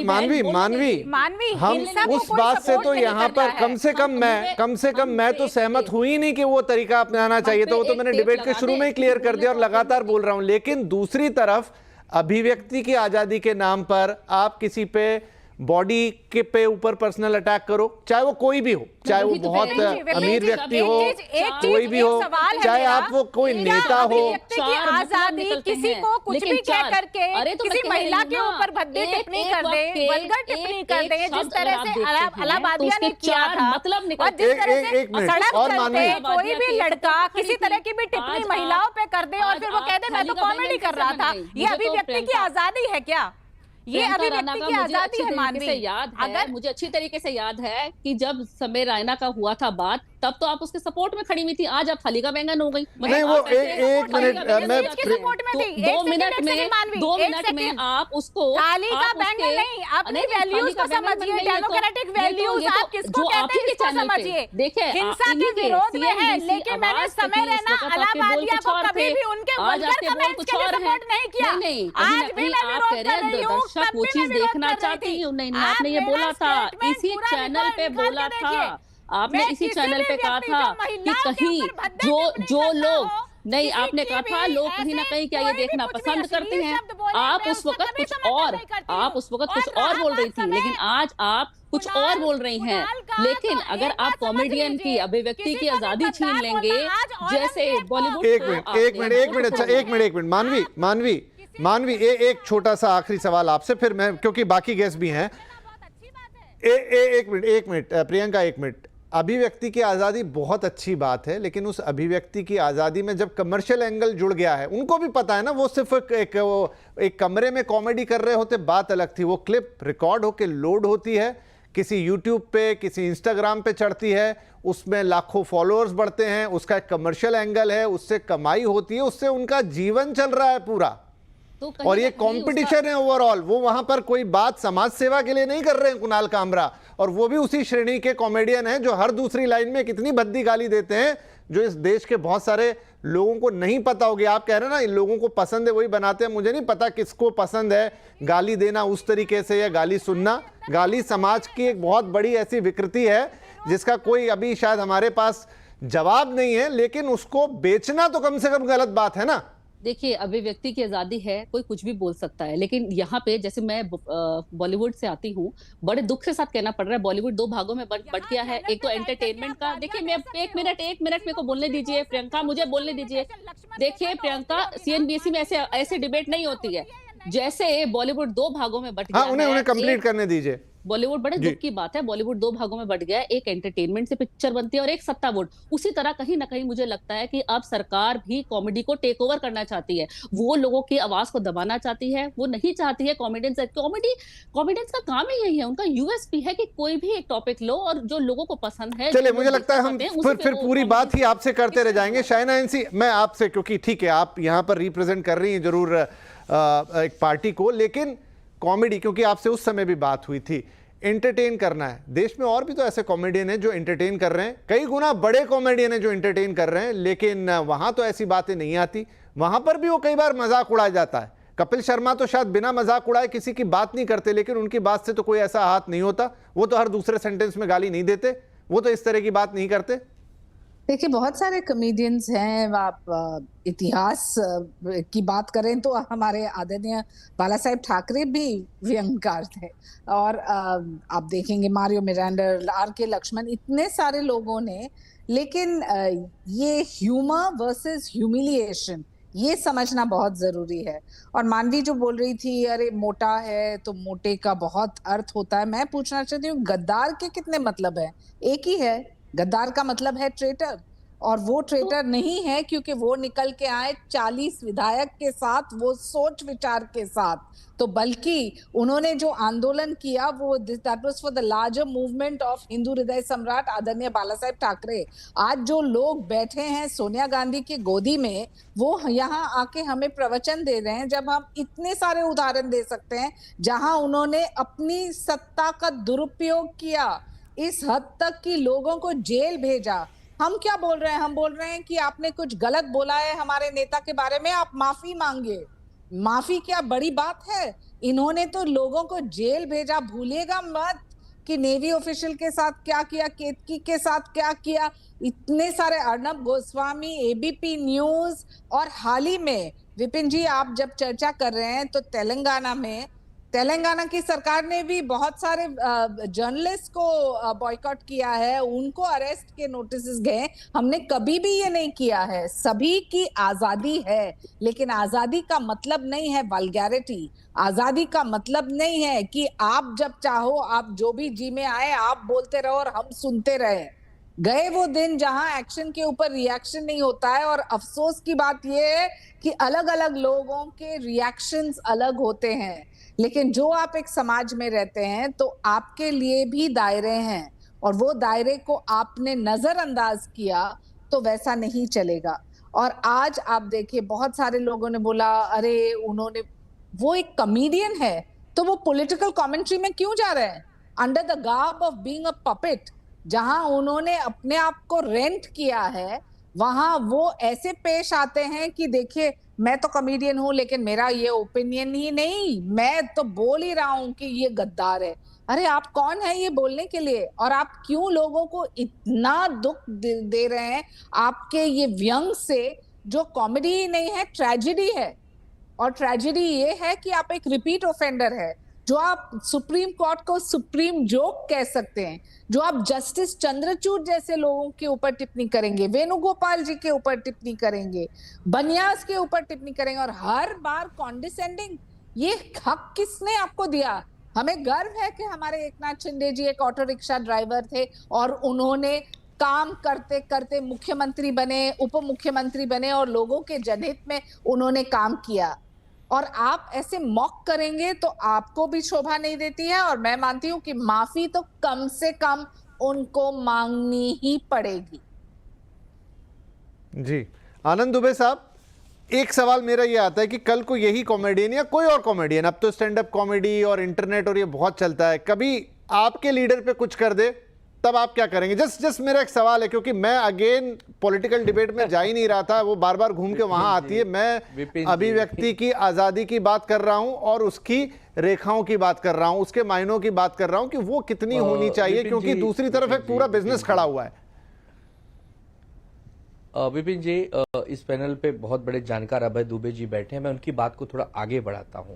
मानवी हम उस बात से तो यहाँ पर कम से कम मैं तो सहमत हुई ही नहीं कि वो तरीका अपनाना चाहिए था। वो तो मैंने डिबेट के शुरू में ही क्लियर कर दिया और लगातार बोल रहा हूं। लेकिन दूसरी तरफ अभिव्यक्ति की आजादी के नाम पर आप किसी पे बॉडी के पे ऊपर पर्सनल अटैक करो, चाहे वो कोई भी हो, चाहे वो बहुत अमीर व्यक्ति हो, कोई भी हो, चाहे आप वो कोई नेता हो। आजादी किसी को कुछ भी कह करके किसी महिला के ऊपर भद्दे टिप्पणी कर दे, वल्गर टिप्पणी कर दे, जिस तरह से अलाहाबादिया ने किया था, मतलब और जिस तरह से सड़क चलते कोई भी लड़का किसी तरह की भी टिप्पणी महिलाओं पे कर दे और फिर वो कह दे मैं तो कॉमेडी कर रहा था, ये अभिव्यक्ति की आजादी है क्या? ये अभिव्यक्ति की आजादी है मानवी। अगर मुझे अच्छी तरीके से याद है कि जब समय रैना का हुआ था बात, तब तो आप उसके सपोर्ट में खड़ी हुई थी, आज आप थालिका बैंगन हो गई। नहीं, वो एक मिनट मैं 2 मिनट में आप उसको थालिका बैंगन नहीं, अपनी वैल्यूज को समझिए, डेमोक्रेटिक वैल्यूज आप किसको कहते हैं इसको समझिए। देखिए हिंसा के विरोध में है, लेकिन मैंने समय रैना अलाहाबादिया को कभी भी उनके वल्गर कमेंट्स के लिए सपोर्ट नहीं किया। आज भी मैं विरोध कर रही हूं, दर्शक वो चीज देखना चाहती हूँ। नहीं, आपने ये बोला था, इसी चैनल पे बोला था, आपने इसी चैनल पे कहा था कि कहीं जो लोग नहीं, आपने कहा था लोग कहीं ना कहीं क्या ये देखना पसंद करते हैं। आप उस वक्त कुछ और बोल रही थी, लेकिन आज आप कुछ और बोल रही हैं। लेकिन अगर आप कॉमेडियन की अभिव्यक्ति की आजादी छीन लेंगे, जैसे बॉलीवुड। एक मिनट अच्छा, एक मिनट मानवी एक छोटा सा आखिरी सवाल आपसे, फिर मैं, क्योंकि बाकी गेस्ट भी हैं। एक मिनट प्रियंका, एक मिनट। अभिव्यक्ति की आज़ादी बहुत अच्छी बात है, लेकिन उस अभिव्यक्ति की आज़ादी में जब कमर्शियल एंगल जुड़ गया है, उनको भी पता है ना, वो सिर्फ एक कमरे में कॉमेडी कर रहे होते बात अलग थी, वो क्लिप रिकॉर्ड होके लोड होती है, किसी यूट्यूब पे, किसी इंस्टाग्राम पे चढ़ती है, उसमें लाखों फॉलोअर्स बढ़ते हैं, उसका एक कमर्शियल एंगल है, उससे कमाई होती है, उससे उनका जीवन चल रहा है पूरा। और ये कंपटीशन है ओवरऑल। वो वहां पर कोई बात समाज सेवा के लिए नहीं कर रहे हैं कुणाल कामरा, और वो भी उसी श्रेणी के कॉमेडियन हैं जो हर दूसरी लाइन में कितनी भद्दी गाली देते हैं, जो इस देश के बहुत सारे लोगों को नहीं पता होगी। आप कह रहे हैं ना, इन लोगों को पसंद है वही बनाते हैं, मुझे नहीं पता किसको पसंद है गाली देना उस तरीके से या गाली सुनना। गाली समाज की एक बहुत बड़ी ऐसी विकृति है जिसका कोई अभी शायद हमारे पास जवाब नहीं है, लेकिन उसको बेचना तो कम से कम गलत बात है ना। देखिए, अभिव्यक्ति की आजादी है, कोई कुछ भी बोल सकता है, लेकिन यहाँ पे जैसे मैं बॉलीवुड से आती हूँ, बड़े दुख के साथ कहना पड़ रहा है, बॉलीवुड 2 भागों में बट गया है। एक तो एंटरटेनमेंट का, देखिए मैं एक मिनट मेरे को बोलने दीजिए, प्रियंका मुझे बोलने दीजिए। देखिए प्रियंका, CNBC में ऐसे डिबेट नहीं होती है। जैसे बॉलीवुड 2 भागों में बट गया, उन्हें कंप्लीट करने दीजिए। बॉलीवुड, बड़े दुख की बात है, बॉलीवुड 2 भागों में बट गया है, एक एंटरटेनमेंट से पिक्चर बनती है और एक सत्ता वोट। उसी तरह कहीं ना कहीं मुझे लगता है कि अब सरकार भी कॉमेडी को टेक ओवर करना चाहती है, वो लोगों की आवाज को दबाना चाहती है, वो नहीं चाहती है कॉमेडियंस का काम ही यही है, उनका यूएसपी है कि कोई भी एक टॉपिक लो और जो लोगों को पसंद है। चलिए, मुझे लगता है हम फिर पूरी बात ही आपसे करते रह जाएंगे। शाइना एनसी, मैं आपसे, क्योंकि ठीक है आप यहाँ पर रिप्रेजेंट कर रही हैं जरूर एक पार्टी को, लेकिन कॉमेडी, क्योंकि आपसे उस समय भी बात हुई थी, एंटरटेन करना है। देश में और भी तो ऐसे कॉमेडियन हैं जो एंटरटेन कर रहे हैं, कई गुना बड़े कॉमेडियन हैं जो एंटरटेन कर रहे हैं, लेकिन वहां तो ऐसी बातें नहीं आती। वहां पर भी वो कई बार मजाक उड़ाया जाता है। कपिल शर्मा तो शायद बिना मजाक उड़ाए किसी की बात नहीं करते, लेकिन उनकी बात से तो कोई ऐसा हाथ नहीं होता। वो तो हर दूसरे सेंटेंस में गाली नहीं देते, वो तो इस तरह की बात नहीं करते। देखिए, बहुत सारे कॉमेडियंस हैं। आप इतिहास की बात करें तो हमारे आदरणीय बाला साहेब ठाकरे भी व्यंगकार थे, और आप देखेंगे मारियो मिरांडा, RK लक्ष्मण, इतने सारे लोगों ने। लेकिन ये ह्यूमर वर्सेस ह्यूमिलिएशन, ये समझना बहुत जरूरी है। और मानवी जो बोल रही थी, अरे मोटा है तो मोटे का बहुत अर्थ होता है, मैं पूछना चाहती हूँ, गद्दार के कितने मतलब है? एक ही है। गद्दार का मतलब है ट्रेटर, और वो ट्रेटर नहीं है क्योंकि वो निकल के आए 40 विधायक के साथ, वो सोच विचार के साथ, तो बल्कि उन्होंने जो आंदोलन किया वो that was for the larger movement of Hindu हृदय सम्राट आदरणीय बाला साहेब ठाकरे। आज जो लोग बैठे हैं सोनिया गांधी की गोदी में, वो यहाँ आके हमें प्रवचन दे रहे हैं, जब हम इतने सारे उदाहरण दे सकते हैं जहां उन्होंने अपनी सत्ता का दुरुपयोग किया, इस हद तक कि लोगों को जेल भेजा। हम क्या बोल रहे हैं? हम बोल रहे हैं कि आपने कुछ गलत बोला है हमारे नेता के बारे में, आप माफी मांगिए। माफी क्या बड़ी बात है? इन्होंने तो लोगों को जेल भेजा। भूलिएगा मत कि नेवी ऑफिशियल के साथ क्या किया, केतकी के साथ क्या किया, इतने सारे, अर्नब गोस्वामी, एबीपी न्यूज, और हाल ही में विपिन जी आप जब चर्चा कर रहे हैं तो तेलंगाना की सरकार ने भी बहुत सारे जर्नलिस्ट को बॉयकॉट किया है, उनको अरेस्ट के नोटिस गए। हमने कभी भी ये नहीं किया है। सभी की आजादी है, लेकिन आजादी का मतलब नहीं है वल्गैरिटी। आजादी का मतलब नहीं है कि आप जब चाहो आप जो भी जी में आए आप बोलते रहो और हम सुनते रहे। गए वो दिन जहां एक्शन के ऊपर रिएक्शन नहीं होता है, और अफसोस की बात यह है कि अलग अलग लोगों के रिएक्शंस अलग होते हैं, लेकिन जो आप एक समाज में रहते हैं तो आपके लिए भी दायरे हैं, और वो दायरे को आपने नजरअंदाज किया तो वैसा नहीं चलेगा। और आज आप देखिए बहुत सारे लोगों ने बोला अरे उन्होंने, वो एक कॉमेडियन है तो वो पॉलिटिकल कमेंट्री में क्यों जा रहे हैं under the garb of being a puppet. जहां उन्होंने अपने आप को रेंट किया है वहां वो ऐसे पेश आते हैं कि देखिए मैं तो कॉमेडियन हूं लेकिन मेरा ये ओपिनियन ही नहीं, मैं तो बोल ही रहा हूं कि ये गद्दार है। अरे आप कौन है ये बोलने के लिए? और आप क्यों लोगों को इतना दुख दे रहे हैं आपके ये व्यंग से, जो कॉमेडी ही नहीं है, ट्रेजेडी है। और ट्रेजेडी ये है कि आप एक रिपीट ऑफेंडर है, जो आप सुप्रीम कोर्ट को सुप्रीम जोक कह सकते हैं, जो आप जस्टिस चंद्रचूड़ जैसे लोगों के ऊपर टिप्पणी करेंगे, वेणुगोपाल जी के ऊपर टिप्पणी करेंगे, बनियास के ऊपर टिप्पणी करेंगे, और हर बार कॉन्डिसेंडिंग। ये हक किसने आपको दिया? हमें गर्व है कि हमारे एकनाथ शिंदे जी एक ऑटो रिक्शा ड्राइवर थे और उन्होंने काम करते करते मुख्यमंत्री बने, उप मुख्यमंत्री बने, और लोगों के जनहित में उन्होंने काम किया। और आप ऐसे मॉक करेंगे तो आपको भी शोभा नहीं देती है। और मैं मानती हूं कि माफी तो कम से कम उनको मांगनी ही पड़ेगी। जी आनंद दुबे साहब, एक सवाल मेरा ये आता है कि कल को यही कॉमेडियन या कोई और कॉमेडियन, अब तो स्टैंड अप कॉमेडी और इंटरनेट और ये बहुत चलता है, कभी आपके लीडर पे कुछ कर दे तब आप क्या करेंगे? जस्ट मेरा एक सवाल है, क्योंकि मैं अगेन पॉलिटिकल डिबेट में जा ही नहीं रहा था, वो बार बार घूम के वहां आती है। मैं अभिव्यक्ति की आजादी की बात कर रहा हूं और उसकी रेखाओं की बात कर रहा हूं, उसके मायनों की बात कर रहा हूं कि वो कितनी होनी चाहिए, क्योंकि दूसरी तरफ एक पूरा बिजनेस खड़ा हुआ है। विपिन जी, इस पैनल पे बहुत बड़े जानकार अभय दुबे जी बैठे हैं, मैं उनकी बात को थोड़ा आगे बढ़ाता हूं।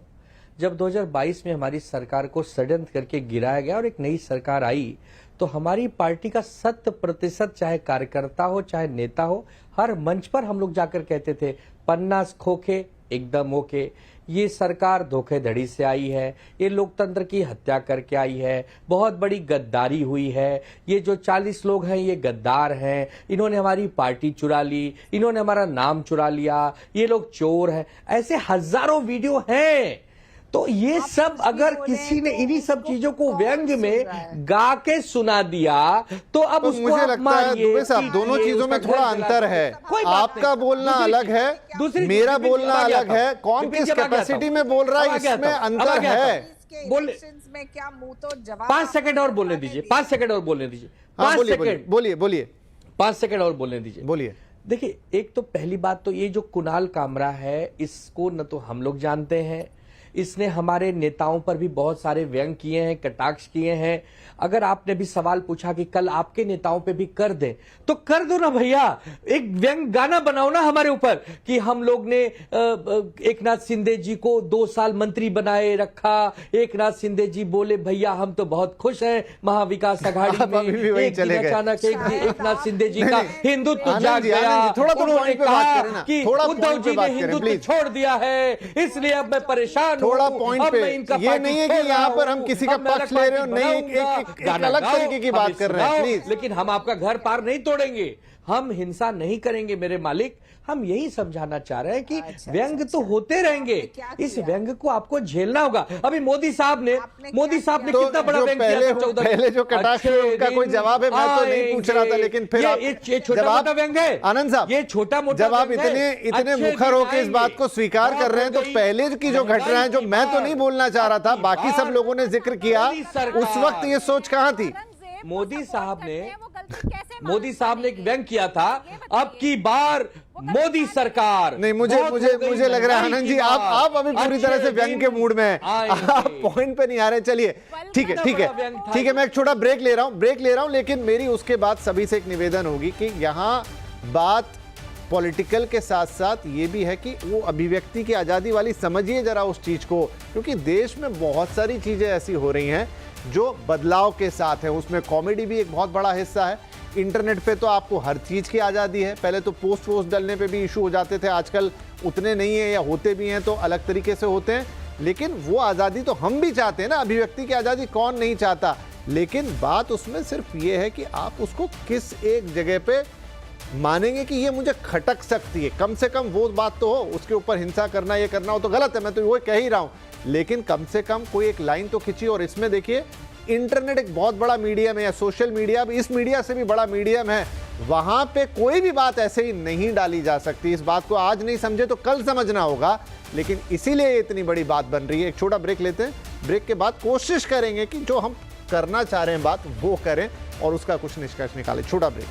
जब 2022 में हमारी सरकार को षड्यंत्र करके गिराया गया और एक नई सरकार आई, तो हमारी पार्टी का 100% चाहे कार्यकर्ता हो चाहे नेता हो, हर मंच पर हम लोग जाकर कहते थे 50 खोखे एकदम ओके, ये सरकार धोखेधड़ी से आई है, ये लोकतंत्र की हत्या करके आई है, बहुत बड़ी गद्दारी हुई है, ये जो 40 लोग हैं ये गद्दार हैं, इन्होंने हमारी पार्टी चुरा ली, इन्होंने हमारा नाम चुरा लिया, ये लोग चोर हैं। ऐसे हजारों वीडियो हैं। तो ये सब अगर किसी ने इन्हीं सब चीजों को व्यंग में गा के सुना दिया तो अब तो मुझे लगता है दुबे साहब दोनों चीजों में थोड़ा अंतर है। आपका बोलना अलग है, मेरा बोलना अलग है, कौन किस कैपेसिटी में बोल रहा है इसमें अंतर है। में क्या मुंह तो जवाब 5 सेकंड और बोलने दीजिए, 5 सेकंड और बोलने दीजिए, 5 सेकंड बोलिए 5 सेकंड और बोलने दीजिए, बोलिए। देखिए, एक तो पहली बात तो ये जो कुणाल कामरा है, इसको न तो हम लोग जानते हैं, इसने हमारे नेताओं पर भी बहुत सारे व्यंग किए हैं, कटाक्ष किए हैं। अगर आपने भी सवाल पूछा कि कल आपके नेताओं पे भी कर दें, तो कर दो ना भैया, एक व्यंग गाना बनाओ ना हमारे ऊपर कि हम लोग ने एकनाथ शिंदे जी को 2 साल मंत्री बनाए रखा, एकनाथ शिंदे जी बोले भैया हम तो बहुत खुश हैं महाविकास आघाड़ी में, एक दिन अचानक एकनाथ शिंदे जी का हिंदुत्व जाग गया, उन्होंने कहा कि उद्धव जी ने हिंदुत्व छोड़ दिया है, इसलिए अब मैं परेशान थोड़ा पॉइंट पे, ये नहीं है कि यहाँ पर हम किसी का पक्ष ले रहे हो, नहीं, एक अलग तरीके की बात कर रहे हैं प्लीज। लेकिन हम आपका घर पार नहीं तोड़ेंगे, हम हिंसा नहीं करेंगे मेरे मालिक। हम यही समझाना चाह रहे हैं कि व्यंग तो होते रहेंगे, इस व्यंग को आपको झेलना होगा। अभी मोदी साहब ने तो कितना बड़ा व्यंग किया था 14 पहले जो कटाक्ष है उनका कोई जवाब है, मैं तो नहीं पूछ रहा था, लेकिन फिर ये छोटा मोटा व्यंग है आनंद साहब, ये छोटा मोटा जब आप इतने मुखर होकर इस बात को स्वीकार कर रहे हैं तो पहले की जो घटनाएं, जो मैं तो नहीं बोलना चाह रहा था, बाकी सब लोगों ने जिक्र किया, उस वक्त ये सोच कहां थी? मोदी साहब ने एक व्यंग किया था, अब की बार मोदी सरकार। नहीं, मुझे लग रहा है आनंद जी आप अभी पूरी तरह से व्यंग के मूड में हैं, आप पॉइंट पे नहीं आ रहे। चलिए ठीक है, मैं एक छोटा ब्रेक ले रहा हूं, लेकिन मेरी उसके बाद सभी से एक निवेदन होगी कि यहां बात पॉलिटिकल के साथ साथ ये भी है कि वो अभिव्यक्ति की आजादी वाली समझिए जरा उस चीज को, क्योंकि देश में बहुत सारी चीजें ऐसी हो रही हैं जो बदलाव के साथ है, उसमें कॉमेडी भी एक बहुत बड़ा हिस्सा है। इंटरनेट पे तो आपको हर चीज़ की आज़ादी है, पहले तो पोस्ट डालने पे भी इशू हो जाते थे, आजकल उतने नहीं है, या होते भी हैं तो अलग तरीके से होते हैं, लेकिन वो आज़ादी तो हम भी चाहते हैं ना, अभिव्यक्ति की आज़ादी कौन नहीं चाहता। लेकिन बात उसमें सिर्फ ये है कि आप उसको किस एक जगह पे मानेंगे कि ये मुझे खटक सकती है। कम से कम वो बात तो हो, उसके ऊपर हिंसा करना ये करना हो तो गलत है, मैं तो वो कह ही रहा हूँ, लेकिन कम से कम कोई एक लाइन तो खिंची। और इसमें देखिए इंटरनेट एक बहुत बड़ा मीडियम है, या सोशल मीडिया भी इस मीडिया से भी बड़ा मीडियम है, वहां पे कोई भी बात ऐसे ही नहीं डाली जा सकती। इस बात को आज नहीं समझे तो कल समझना होगा, लेकिन इसीलिए इतनी बड़ी बात बन रही है। एक छोटा ब्रेक लेते हैं, ब्रेक के बाद कोशिश करेंगे कि जो हम करना चाह रहे हैं बात वो करें और उसका कुछ निष्कर्ष निकालें। छोटा ब्रेक।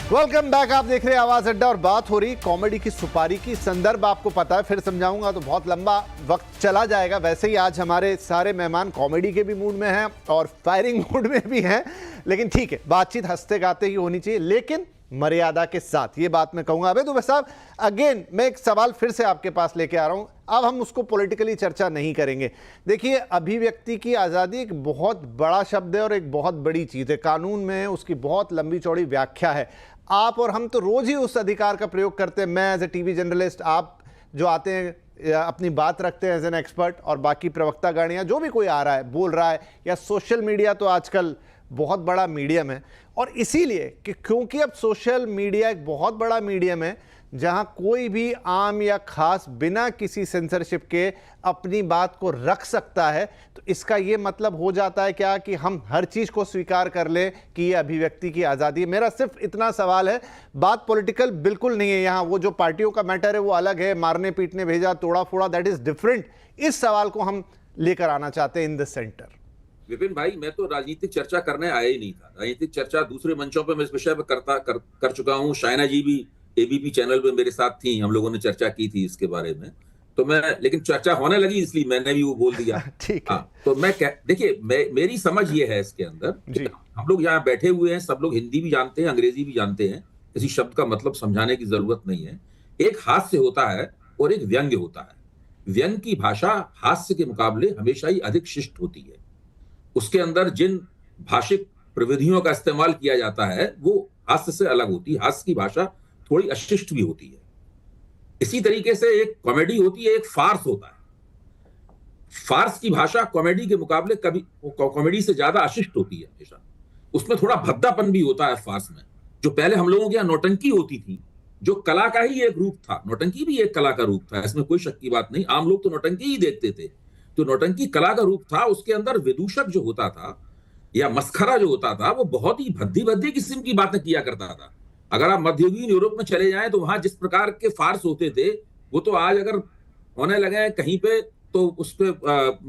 वेलकम बैक, आप देख रहे हैं आवाज अड्डा और बात हो रही कॉमेडी की सुपारी की। संदर्भ आपको पता है, फिर समझाऊंगा तो बहुत लंबा वक्त चला जाएगा। वैसे ही आज हमारे सारे मेहमान कॉमेडी के भी मूड में हैं और फायरिंग मूड में भी हैं, लेकिन ठीक है, बातचीत हंसते गाते ही होनी चाहिए, लेकिन मर्यादा के साथ। ये बात मैं कहूंगा। अबे दुबे साहब, अगेन मैं एक सवाल फिर से आपके पास लेके आ रहा हूं, अब हम उसको पॉलिटिकली चर्चा नहीं करेंगे। देखिए, अभिव्यक्ति की आज़ादी एक बहुत बड़ा शब्द है और एक बहुत बड़ी चीज़ है, कानून में उसकी बहुत लंबी चौड़ी व्याख्या है। आप और हम तो रोज ही उस अधिकार का प्रयोग करते हैं, मैं एज ए टीवी जर्नलिस्ट, आप जो आते हैं अपनी बात रखते हैं एज एन एक्सपर्ट, और बाकी प्रवक्ता गाड़ियाँ जो भी कोई आ रहा है बोल रहा है, या सोशल मीडिया तो आजकल बहुत बड़ा मीडियम है। और इसीलिए कि क्योंकि अब सोशल मीडिया एक बहुत बड़ा मीडियम है जहां कोई भी आम या खास बिना किसी सेंसरशिप के अपनी बात को रख सकता है, तो इसका ये मतलब हो जाता है क्या कि हम हर चीज को स्वीकार कर ले कि ये अभिव्यक्ति की आज़ादी है। मेरा सिर्फ इतना सवाल है, बात पॉलिटिकल बिल्कुल नहीं है यहाँ, वो जो पार्टियों का मैटर है वो अलग है, मारने पीटने भेजा, तोड़ा फोड़ा, दैट इज डिफरेंट। इस सवाल को हम लेकर आना चाहते हैं इन द सेंटर। विपिन भाई, मैं तो राजनीतिक चर्चा करने आया ही नहीं था। राजनीतिक चर्चा दूसरे मंचों पे मैं इस विषय पे कर चुका हूँ। शाइना जी भी एबीपी चैनल पे मेरे साथ थी, हम लोगों ने चर्चा की थी इसके बारे में, तो मैं, लेकिन चर्चा होने लगी इसलिए मैंने भी वो बोल दिया। ठीक है। तो मैं देखिए, मेरी समझ ये है इसके अंदर, हम लोग यहाँ बैठे हुए हैं, सब लोग हिंदी भी जानते हैं, अंग्रेजी भी जानते हैं, किसी शब्द का मतलब समझाने की जरूरत नहीं है। एक हास्य होता है और एक व्यंग्य होता है। व्यंग्य की भाषा हास्य के मुकाबले हमेशा ही अधिक शिष्ट होती है। उसके अंदर जिन भाषिक प्रविधियों का इस्तेमाल किया जाता है वो हास्य से अलग होती है। हास्य की भाषा थोड़ी अशिष्ट भी होती है। इसी तरीके से एक कॉमेडी होती है, एक फार्स होता है। फार्स की भाषा कॉमेडी के मुकाबले कॉमेडी से ज्यादा अशिष्ट होती है हमेशा। उसमें थोड़ा भद्दापन भी होता है फार्स में। जो पहले हम लोगों के यहाँ नौटंकी होती थी, जो कला का ही एक रूप था, नौटंकी भी एक कला का रूप था, इसमें कोई शक की बात नहीं। आम लोग तो नौटंकी ही देखते थे, तो नौटंकी कला का रूप था। उसके अंदर विदूषक जो होता था या मस्खरा जो होता था, वो बहुत ही भद्दी किस्म की बातें किया करता था। अगर आप मध्ययुगीन यूरोप में चले जाएं तो वहां जिस प्रकार के फार्स होते थे, वो तो आज अगर होने लगे कहीं पे तो उस पे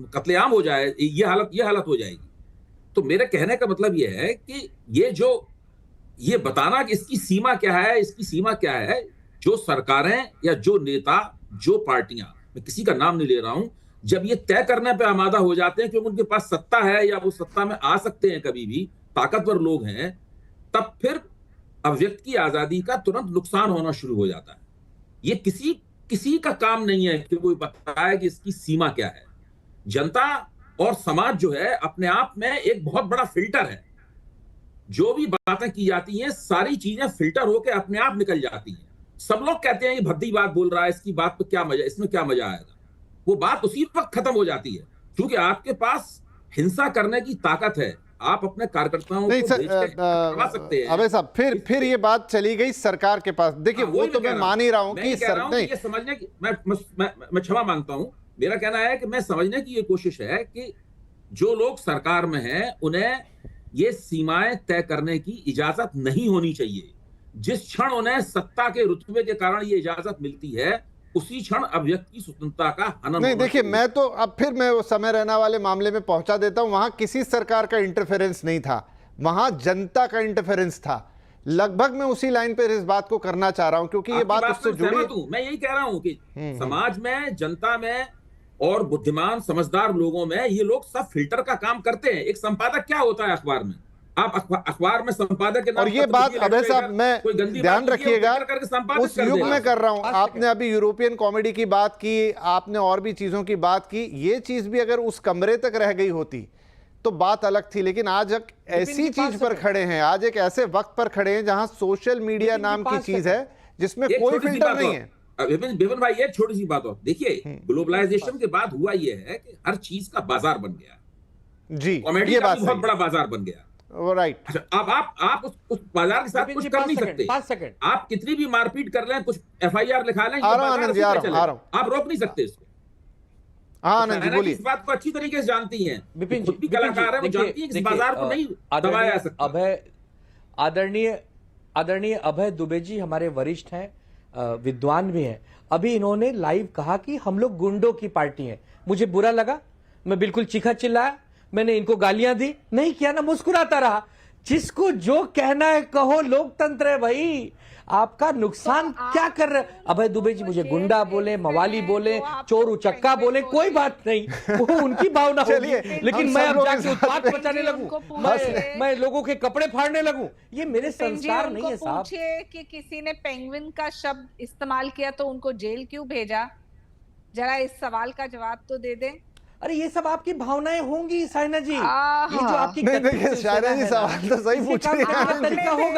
कत्लेआम हो जाए, ये हालत हो जाएगी। तो मेरे कहने का मतलब ये है कि ये बताना कि इसकी सीमा क्या है, इसकी सीमा क्या है, जो सरकारें या जो नेता, जो पार्टियां, मैं किसी का नाम नहीं ले रहा हूं, जब ये तय करने पे आमादा हो जाते हैं क्योंकि उनके पास सत्ता है या वो सत्ता में आ सकते हैं, कभी भी ताकतवर लोग हैं, तब फिर अभिव्यक्ति की आजादी का तुरंत नुकसान होना शुरू हो जाता है। ये किसी का काम नहीं है कि कोई बताए कि इसकी सीमा क्या है। जनता और समाज जो है अपने आप में एक बहुत बड़ा फिल्टर है। जो भी बातें की जाती हैं, सारी चीजें फिल्टर होकर अपने आप निकल जाती हैं। सब लोग कहते हैं ये भद्दी बात बोल रहा है, इसकी बात पे क्या मजा, इसमें क्या मजा आएगा, वो बात उसी वक्त खत्म हो जाती है, क्योंकि आपके पास हिंसा करने की ताकत है, आप अपने कार्यकर्ताओं को भेज के करवा सकते हैं। अबे साहब फिर ये बात चली गई सरकार के पास। देखिए वो तो मैं मान ही रहा हूं कि ये समझने की मैं क्षमा मांगता हूं, मेरा कहना है कि मैं समझने की ये कोशिश है कि जो लोग सरकार में हैं उन्हें ये सीमाएं तय करने की इजाजत नहीं होनी चाहिए। जिस क्षण उन्हें सत्ता के रुतबे के कारण ये इजाजत मिलती है, उसी क्षण अभिव्यक्ति की स्वतंत्रता का हनन नहीं। देखिए मैं तो अब फिर मैं वो समय रहना वाले मामले में पहुंचा देता हूं। वहां किसी सरकार का इंटरफेरेंस नहीं था, वहां जनता का इंटरफेरेंस था। लगभग मैं उसी लाइन पे इस बात को करना चाह रहा हूं, क्योंकि ये बात उससे जुड़ी है। मैं यही कह रहा हूं कि समाज में, जनता में और बुद्धिमान समझदार लोगों में ये लोग सब फिल्टर का काम करते हैं। एक संपादक क्या होता है अखबार में, आप अखबार में संपादक के नाम, और ये बात अभय साहब मैं ध्यान रखिएगा उस युग में कर रहा हूं। आपने अभी यूरोपियन कॉमेडी की बात की, आपने और भी चीजों की बात की, ये चीज भी अगर उस कमरे तक रह गई होती तो बात अलग थी। लेकिन आज एक ऐसी चीज पर खड़े हैं, आज एक ऐसे वक्त पर खड़े हैं जहां सोशल मीडिया नाम की चीज है जिसमें कोई फिल्टर नहीं है। विपिन भाई एक छोटी सी बात और देखिए, ग्लोबलाइजेशन के बाद हुआ ये है कि हर चीज का बाजार बन गया जी, कॉमेडी का बहुत बड़ा बाजार बन गया। राइट। अच्छा, अब आप उस बाजार के साथ कुछ कर नहीं सकते। 5 सेकंड आप कितनी भी मारपीट कर लें, कुछ FIR लिखा लें, आनंद जी आ रहा हूं, आप रोक नहीं सकते इसको। हाँ आनंद जी बोलिए। इस बात को अच्छी तरीके से जानती हैं, विपिन खुद भी कलाकार है, वो जानती है कि इस बाजार को नहीं दबाया जा सकता। अभय आदरणीय अभय दुबे जी हमारे वरिष्ठ हैं, विद्वान भी हैं। अभी इन्होंने लाइव कहा कि हम लोग गुंडों की पार्टी हैं। मुझे बुरा लगा, मैं बिल्कुल चीखा चिल्लाया, मैंने इनको गालियां दी, नहीं किया ना, मुस्कुराता रहा। जिसको जो कहना है कहो, लोकतंत्र है भाई। आपका नुकसान क्या कर रहे? अभय दुबे जी मुझे गुंडा बोले, मवाली बोले, चोर उचक्का बोले, कोई बात नहीं, वो उनकी भावना होगी। लेकिन मैं अब जाके उत्पात मचाने लगूं, मैं लोगों के कपड़े फाड़ने लगूं, ये मेरे संस्कार नहीं है साहब। पूछिए कि किसी ने पेंगुइन का शब्द इस्तेमाल किया तो उनको जेल क्यों भेजा? जरा इस सवाल का जवाब तो दे दें। अरे ये सब आपकी भावनाएं होंगी साइना जी, ये जो आपकी देखिए शायरा जी सवाल तो सही पूछ रही है।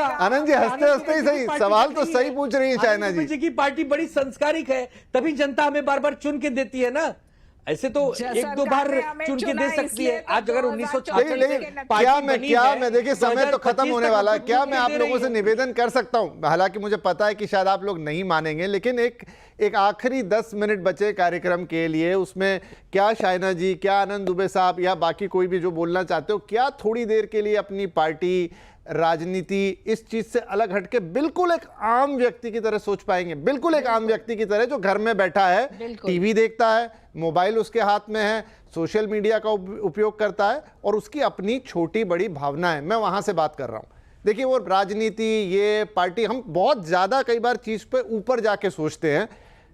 आनंद जी हंसते हंसते ही सही सवाल तो सही पूछ रही है शाइना जी की पार्टी बड़ी संस्कारिक है, तभी जनता हमें बार बार चुन के देती है ना। ऐसे तो 1-2 बार चुन के दे सकती है। आज अगर 1966 क्या मैं देखिए समय तो खत्म होने वाला है, क्या मैं आप लोगों से निवेदन कर सकता हूं? हालांकि मुझे पता है कि शायद आप लोग नहीं मानेंगे, लेकिन एक आखिरी 10 मिनट बचे कार्यक्रम के लिए, उसमें क्या शाइना जी, क्या आनंद दुबे साहब या बाकी कोई भी जो बोलना चाहते हो, क्या थोड़ी देर के लिए अपनी पार्टी, राजनीति, इस चीज से अलग हटके बिल्कुल एक आम व्यक्ति की तरह सोच पाएंगे? बिल्कुल एक आम व्यक्ति की तरह जो घर में बैठा है, टीवी देखता है, मोबाइल उसके हाथ में है, सोशल मीडिया का उपयोग करता है और उसकी अपनी छोटी बड़ी भावना है। मैं वहां से बात कर रहा हूं। देखिए वो राजनीति, ये पार्टी, हम बहुत ज्यादा कई बार चीज पे ऊपर जाके सोचते हैं,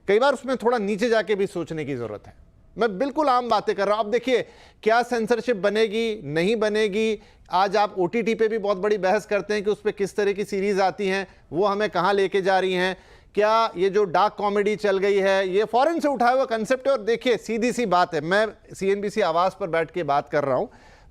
कई बार उसमें थोड़ा नीचे जाके भी सोचने की जरूरत है। मैं बिल्कुल आम बातें कर रहा हूं। अब देखिए क्या सेंसरशिप बनेगी, नहीं बनेगी, आज आप OTT पे भी बहुत बड़ी बहस करते हैं कि उस पर किस तरह की सीरीज आती हैं, वो हमें कहां लेके जा रही हैं। क्या ये जो डार्क कॉमेडी चल गई है, ये फॉरेन से उठाया हुआ कंसेप्ट है। और देखिए सीधी सी बात है, मैं CNBC आवाज पर बैठ के बात कर रहा हूं,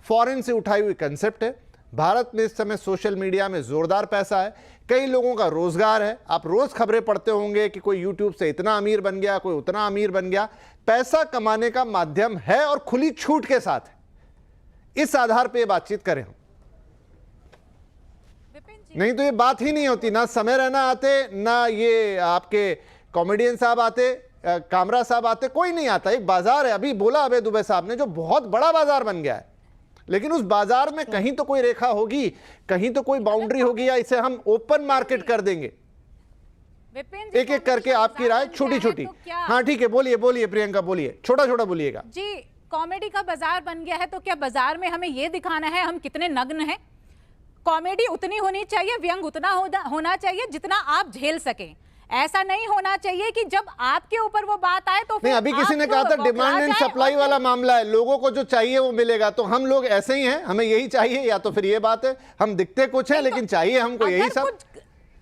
फॉरेन से उठाई हुई कंसेप्ट है। भारत में इस समय सोशल मीडिया में जोरदार पैसा है, कई लोगों का रोजगार है। आप रोज खबरें पढ़ते होंगे कि कोई यूट्यूब से इतना अमीर बन गया, कोई उतना अमीर बन गया। पैसा कमाने का माध्यम है और खुली छूट के साथ है। इस आधार पर बातचीत करें हम, नहीं तो ये बात ही नहीं होती। ना समय रहना आते, ना ये आपके कॉमेडियन साहब आते, कामरा साहब आते, कोई नहीं आता। एक बाजार है, अभी बोला अभय दुबे साहब ने, जो बहुत बड़ा बाजार बन गया है, लेकिन उस बाजार में कहीं तो कोई रेखा होगी, कहीं तो कोई बाउंड्री होगी, या इसे हम ओपन मार्केट कर देंगे। एक एक करके आपकी राय छोटी छोटी। हाँ ठीक है, बोलिए बोलिए प्रियंका, बोलिए, छोटा छोटा बोलिएगा जी। कॉमेडी का बाजार बन गया है तो क्या बाजार में हमें यह दिखाना है हम कितने नग्न हैं? कॉमेडी उतनी होनी चाहिए, व्यंग उतना होना चाहिए जितना आप झेल सकें। ऐसा नहीं होना चाहिए कि जब आपके ऊपर वो बात आए तो नहीं। अभी किसी ने कहा था डिमांड एंड सप्लाई वाला मामला है, लोगों को जो चाहिए वो मिलेगा। तो हम लोग ऐसे ही हैं, हमें यही चाहिए, या तो फिर ये बात है हम दिखते कुछ हैं लेकिन चाहिए हमको यही सब।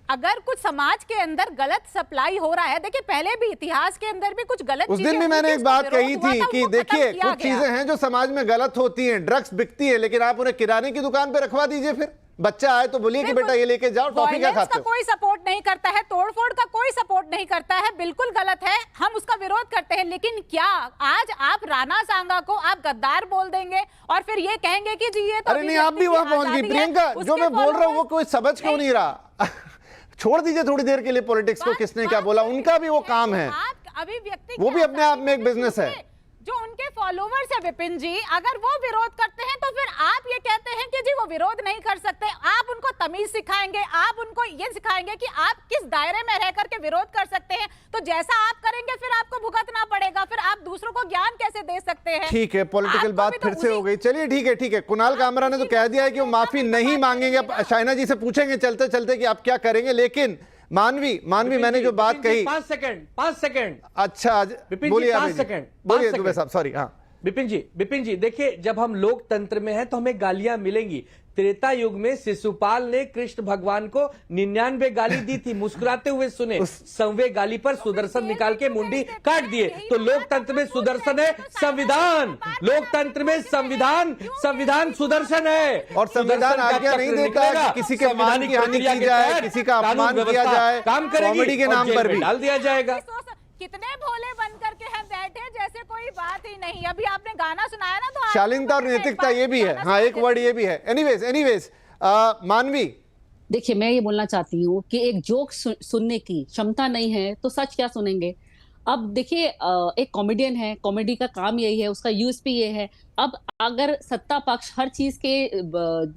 अगर कुछ समाज के अंदर गलत सप्लाई हो रहा है, देखिए पहले भी इतिहास के अंदर भी कुछ गलत, उस दिन भी मैंने एक बात कही थी कि देखिए कुछ चीजें हैं जो समाज में गलत होती हैं, ड्रग्स बिकती है, लेकिन आप उन्हें किराने की दुकान पे रखवा दीजिए, फिर बच्चा आए तो बोलिए कि बेटा ये लेके जाओ, टॉफी क्या Violence खाते का हो। कोई सपोर्ट नहीं करता है, तोड़फोड़ का कोई सपोर्ट नहीं करता है, बिल्कुल गलत है, हम उसका विरोध करते हैं। लेकिन क्या आज आप राणा सांगा को आप गद्दार बोल देंगे और फिर ये कहेंगे कि जी ये तो अरे नहीं, आप भी वहां पहुंच गई प्रियंका। जो मैं बोल रहा हूँ वो कोई समझ क्यों नहीं रहा। छोड़ दीजिए थोड़ी देर के लिए पॉलिटिक्स को, किसने क्या बोला, उनका भी वो काम है, वो भी अपने आप में एक बिजनेस है। जो उनके फॉलोवर्स है विपिन जी, अगर वो विरोध करते हैं तो फिर आप ये कहते हैं कि जी वो विरोध नहीं कर सकते। आप उनको तमीज सिखाएंगे, आप उनको ये सिखाएंगे कि आप किस दायरे में रह करके विरोध कर सकते हैं। तो जैसा आप करेंगे फिर आपको भुगतना पड़ेगा, फिर आप दूसरों को ज्ञान कैसे दे सकते हैं। ठीक है, पॉलिटिकल बात फिर से हो गई। चलिए ठीक है, ठीक है। कुणाल कामरा ने तो कह दिया है कि वो माफी नहीं मांगेंगे। अब शाइना जी से पूछेंगे चलते चलते कि आप क्या करेंगे। लेकिन मानवी मैंने जो बात कही, 5 सेकंड। अच्छा बोलिए, 5 सेकंड बोलिए दुबे साहब, सॉरी। हाँ विपिन जी देखिए, जब हम लोकतंत्र में हैं तो हमें गालियां मिलेंगी। त्रेता युग में शिशुपाल ने कृष्ण भगवान को 99 गाली दी थी, मुस्कुराते हुए सुने। 100वें गाली पर सुदर्शन निकाल के मुंडी काट दिए। तो लोकतंत्र में सुदर्शन है संविधान, लोकतंत्र में संविधान सुदर्शन है। और संविधान आज्ञा नहीं देता कि किसी के मान की हानि की जाए, किसी का अपमान किया जाए, काम करेगी, कॉमेडी के नाम पर भी डाल दिया जाएगा। कितने भोले बन करके हम बैठे जैसे कोई बात ही नहीं। अभी आपने गाना सुनाया ना, तो शालीनता और नैतिकता ये भी है। हाँ, एक वर्ड ये भी है। एनीवेज मानवी, देखिए मैं ये बोलना चाहती हूँ कि एक जोक सुनने की क्षमता नहीं है तो सच क्या सुनेंगे। अब देखिए एक कॉमेडियन है, कॉमेडी का काम यही है, उसका यूएसपी ये है। अब अगर सत्ता पक्ष हर चीज के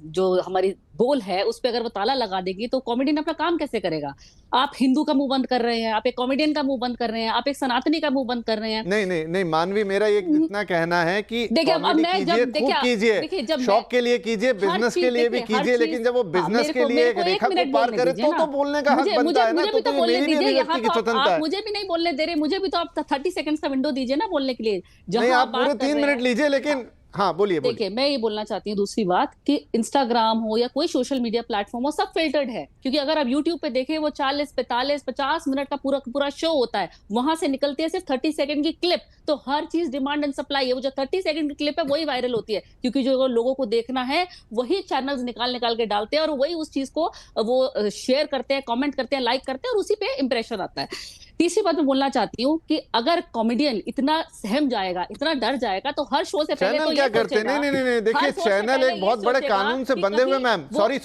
जो हमारी बोल है उस पे अगर वो ताला लगा देगी तो कॉमेडियन अपना काम कैसे करेगा। आप हिंदू का मुंह बंद कर रहे हैं, आप एक कॉमेडियन का मुंह बंद कर रहे हैं, आप एक सनातनी का मुंह बंद कर रहे हैं। नहीं मानवी, मेरा ये इतना कहना है कि कीजिए, शौक के लिए कीजिए, बिजनेस के लिए भी कीजिए, लेकिन जब वो बिजनेस के लिए एक रेखा को पार करे तो बोलने का हक बनता है ना। तो मेरी भी अभिव्यक्ति की स्वतंत्रता है। मुझे भी नहीं बोलने दे रहे, मुझे भी तो आप 30 सेकंड्स का विंडो दीजिए ना बोलने के लिए। नहीं, आप पूरे 3 मिनट लीजिए। लेकिन हाँ बोलिए। देखिए मैं ये बोलना चाहती हूँ दूसरी बात कि इंस्टाग्राम हो या कोई सोशल मीडिया प्लेटफॉर्म हो, सब फिल्टर्ड है। क्योंकि अगर आप यूट्यूब पे देखें वो 40, 45, 50 मिनट का पूरा शो होता है, वहां से निकलती है सिर्फ 30 सेकंड की क्लिप। तो हर चीज डिमांड एंड सप्लाई है। वो जो 30 सेकंड की क्लिप है वही वायरल होती है, क्योंकि जो लोगों को देखना है वही चैनल्स निकाल के डालते हैं और वही उस चीज को वो शेयर करते हैं, कॉमेंट करते हैं, लाइक करते हैं और उसी पे इंप्रेशन आता है। तीसरी बात मैं बोलना चाहती हूँ कि अगर कॉमेडियन इतना सहम जाएगा, इतना डर जाएगा, तो हर शो से पहले तो क्या करते हैं। नहीं, देखिए चैनल एक बहुत बड़े कानून से बंधे हुए। मैम सॉरी,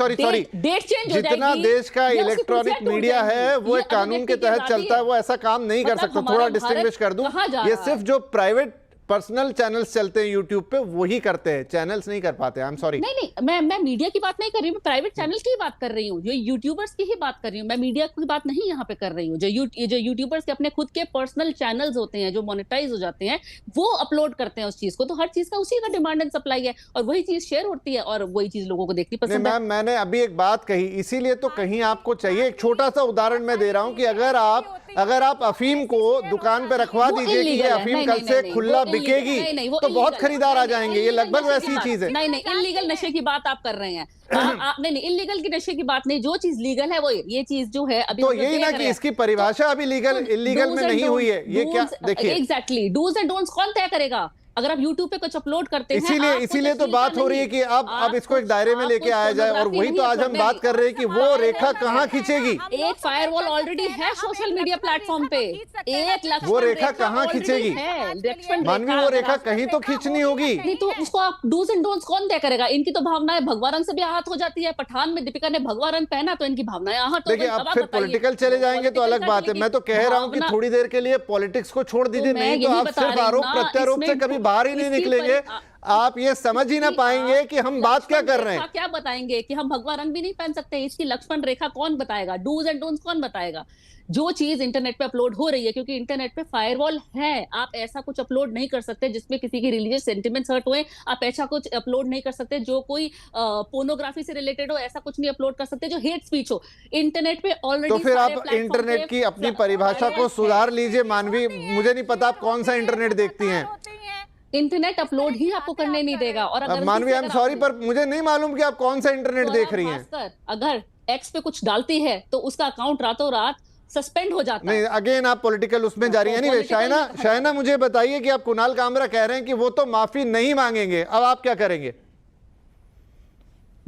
जितना देश का इलेक्ट्रॉनिक मीडिया है वो एक कानून के तहत चलता है, वो ऐसा काम नहीं कर सकता। थोड़ा डिस्टिंग्विश कर दूं, ये सिर्फ जो प्राइवेट पर्सनल चैनल्स चलते हैं यूट्यूब पे वही करते हैं, चैनल्स नहीं कर पाते। I am sorry. नहीं, मैं मीडिया की बात नहीं कर रही हूँ, मैं प्राइवेट चैनल्स की बात कर रही हूँ, जो यूट्यूबर्स की ही बात कर रही हूँ। मैं मीडिया की बात नहीं यहाँ पे कर रही हूँ। जो यूट्यूबर्स के अपने खुद के पर्सनल चैनल्स होते हैं जो मोनेटाइज हो जाते हैं, वो अपलोड करते हैं उस चीज को। तो हर चीज का उसी का डिमांड एंड सप्लाई है और वही चीज शेयर होती है और वही चीज लोगों को देखनी पसंद है। मैम मैंने अभी एक बात कही, इसीलिए तो कहीं आपको चाहिए। एक छोटा सा उदाहरण मैं दे रहा हूँ कि अगर आप अफीम को दुकान पे रखवा दीजिए कि ये अफीम कल से खुला बिकेगी तो बहुत खरीदार आ जाएंगे। ये लगभग वैसी चीज है। नहीं, इल्लीगल नशे की बात आप कर रहे हैं। नहीं, इल्लीगल की नशे की बात नहीं। जो चीज लीगल है वो ये चीज जो है अभी तो यही ना कि इसकी परिभाषा अभी इल्लीगल में नहीं हुई है। ये क्या देखिए, एग्जैक्टली डूज एंड डोंट्स कौन तय करेगा। अगर आप YouTube पे कुछ अपलोड करते हैं, इसीलिए तो बात हो रही है कि अब इसको एक दायरे में लेके आया जाए। और वही तो आज हम बात कर रहे हैं कि वो रेखा कहाँ खींचेगी। एक फायरवॉल ऑलरेडी है सोशल मीडिया प्लेटफॉर्म पे, वो रेखा कहाँ खींचेगी। मानवी वो रेखा कहीं तो खींचनी होगी। नहीं तो उसको आप डूज एंड डोंट्स कौन तय करेगा। इनकी तो भावनाएं भगवा रंग से भी आहत हो जाती है। पठान में दीपिका ने भगवा रंग पहना तो इनकी भावनाएं आहत हो गई। देखिए अब फिर पॉलिटिकल चले जाएंगे तो अलग बात है। मैं तो कह रहा हूँ कि थोड़ी देर के लिए पॉलिटिक्स को छोड़ दीजिए, नहीं तो आप सिर्फ आरोप प्रत्यारोप से कभी बाहर ही नहीं निकलेंगे। आप ये समझ ही ना पाएंगे कि हम बात क्या कर रहे हैं। क्या बताएंगे कि हम भगवा रंग भी नहीं पहन सकते। इसकी लक्ष्मण रेखा कौन बताएगा, डूज एंड डोंट्स कौन बताएगा। जो चीज इंटरनेट पे अपलोड हो रही है, क्योंकि इंटरनेट पे फायरवॉल है, आप ऐसा कुछ अपलोड नहीं कर सकते जिसमें किसी की रिलीजियस सेंटिमेंट्स हर्ट हुए। आप ऐसा कुछ अपलोड नहीं कर सकते जो कोई पोर्नोग्राफी से रिलेटेड हो। ऐसा कुछ नहीं अपलोड कर सकते जो हेट स्पीच हो। इंटरनेट पे ऑलरेडी तो फिर आप इंटरनेट की अपनी परिभाषा को सुधार लीजिए। मानवी, मुझे नहीं पता आप कौन सा इंटरनेट देखती हैं। इंटरनेट अपलोड ही आपको करने नहीं देगा। और अगर मानवी आई एम सॉरी पर मुझे नहीं मालूम कि आप कौन सा इंटरनेट देख रही हैं। अगर एक्स पे कुछ डालती है तो उसका अकाउंट रातों रात सस्पेंड हो जाता है। नहीं, अगेन आप पॉलिटिकल उसमें जा रही हैं। एनीवे शाइना मुझे बताइए कि आप कुणाल कामरा कह रहे हैं कि वो तो माफी नहीं मांगेंगे, अब आप क्या करेंगे।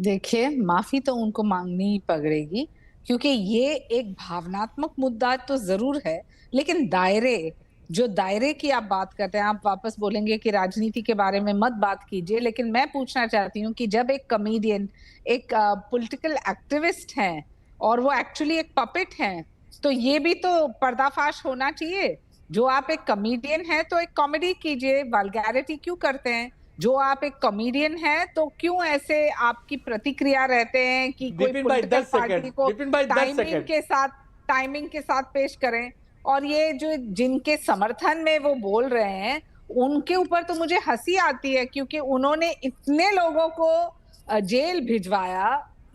देखिए, माफी तो उनको मांगनी ही पड़ेगी, क्योंकि ये एक भावनात्मक मुद्दा तो जरूर है, लेकिन दायरे की आप बात करते हैं, आप वापस बोलेंगे कि राजनीति के बारे में मत बात कीजिए, लेकिन मैं पूछना चाहती हूँ कि जब एक कॉमेडियन, एक पॉलिटिकल एक्टिविस्ट हैं और वो एक्चुअली एक पपेट हैं, तो ये भी तो पर्दाफाश होना चाहिए। जो आप एक कॉमेडियन हैं तो एक कॉमेडी कीजिए, वल्गैरिटी क्यों करते हैं? जो आप एक कॉमेडियन हैं तो क्यों ऐसे आपकी प्रतिक्रिया रहते हैं कि कोई पॉलिटिकल पार्टी को टाइमिंग के साथ पेश करें? और ये जो जिनके समर्थन में वो बोल रहे हैं उनके ऊपर तो मुझे हंसी आती है, क्योंकि उन्होंने इतने लोगों को जेल भिजवाया,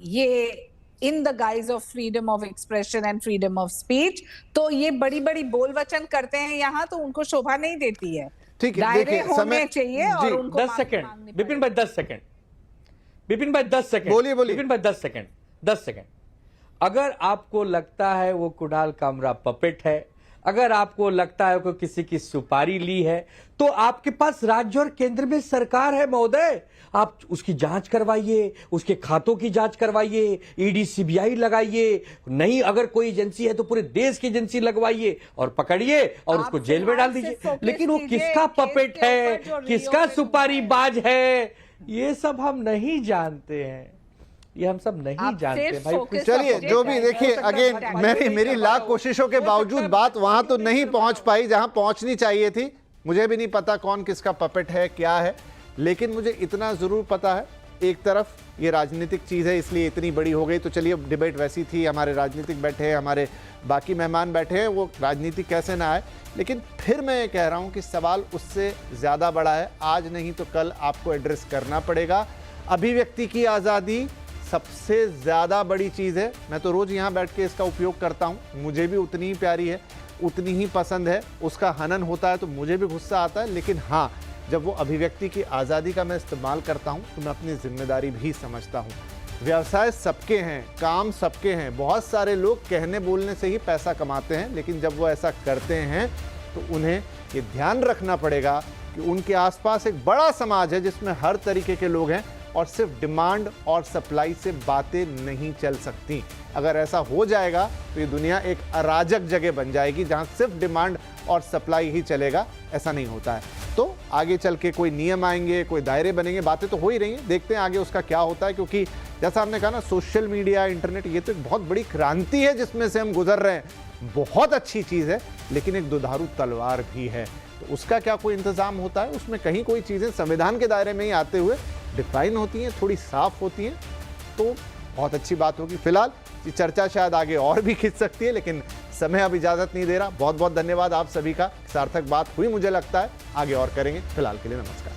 ये in the guys of freedom of expression and freedom of speech. तो ये बड़ी बड़ी बोल वचन करते हैं यहाँ, तो उनको शोभा नहीं देती है। ठीक है, दायरे होने चाहिए और उनको 10 सेकंड विपिन भाई, 10 सेकंड विपिन भाई, 10 सेकंड बोलिए विपिन भाई, 10 सेकंड 10 सेकंड। अगर आपको लगता है वो कुणाल कामरा पपेट है, अगर आपको लगता है कि किसी की सुपारी ली है, तो आपके पास राज्य और केंद्र में सरकार है महोदय। आप उसकी जांच करवाइए, उसके खातों की जांच करवाइए, ईडी सीबीआई लगाइए, नहीं अगर कोई एजेंसी है तो पूरे देश की एजेंसी लगवाइए और पकड़िए और उसको जेल में डाल दीजिए। लेकिन वो किसका पपेट है, किसका सुपारी बाज है, ये सब हम नहीं जानते हैं, ये हम सब नहीं जानते भाई। चलिए, जो भी, देखिए अगेन मेरी लाख कोशिशों के बावजूद बात वहां तो नहीं पहुंच पाई जहां पहुंचनी चाहिए थी। मुझे भी नहीं पता कौन किसका पपेट है, क्या है, लेकिन मुझे इतना जरूर पता है, एक तरफ ये राजनीतिक चीज है इसलिए इतनी बड़ी हो गई। तो चलिए, डिबेट वैसी थी, हमारे राजनीतिक बैठे हैं, हमारे बाकी मेहमान बैठे हैं, वो राजनीति कैसे ना आए, लेकिन फिर मैं ये कह रहा हूं कि सवाल उससे ज्यादा बड़ा है। आज नहीं तो कल आपको एड्रेस करना पड़ेगा। अभिव्यक्ति की आजादी सबसे ज़्यादा बड़ी चीज़ है। मैं तो रोज़ यहाँ बैठ के इसका उपयोग करता हूँ, मुझे भी उतनी ही प्यारी है, उतनी ही पसंद है। उसका हनन होता है तो मुझे भी गुस्सा आता है, लेकिन हाँ, जब वो अभिव्यक्ति की आज़ादी का मैं इस्तेमाल करता हूँ तो मैं अपनी जिम्मेदारी भी समझता हूँ। व्यवसाय सबके हैं, काम सबके हैं। बहुत सारे लोग कहने बोलने से ही पैसा कमाते हैं, लेकिन जब वो ऐसा करते हैं तो उन्हें ये ध्यान रखना पड़ेगा कि उनके आसपास एक बड़ा समाज है जिसमें हर तरीके के लोग हैं और सिर्फ डिमांड और सप्लाई से बातें नहीं चल सकती। अगर ऐसा हो जाएगा तो ये दुनिया एक अराजक जगह बन जाएगी जहां सिर्फ डिमांड और सप्लाई ही चलेगा। ऐसा नहीं होता है। तो आगे चल के कोई नियम आएंगे, कोई दायरे बनेंगे, बातें तो हो ही रही हैं, देखते हैं आगे उसका क्या होता है। क्योंकि जैसा हमने कहा ना, सोशल मीडिया, इंटरनेट, ये तो एक बहुत बड़ी क्रांति है जिसमें से हम गुजर रहे हैं। बहुत अच्छी चीज़ है, लेकिन एक दुधारू तलवार भी है। तो उसका क्या कोई इंतजाम होता है? उसमें कहीं कोई चीज़ें संविधान के दायरे में ही आते हुए डिफाइन होती हैं, थोड़ी साफ होती हैं, तो बहुत अच्छी बात होगी। फिलहाल ये चर्चा शायद आगे और भी खिंच सकती है, लेकिन समय अब इजाज़त नहीं दे रहा। बहुत बहुत धन्यवाद आप सभी का। सार्थक बात हुई मुझे लगता है, आगे और करेंगे। फिलहाल के लिए नमस्कार।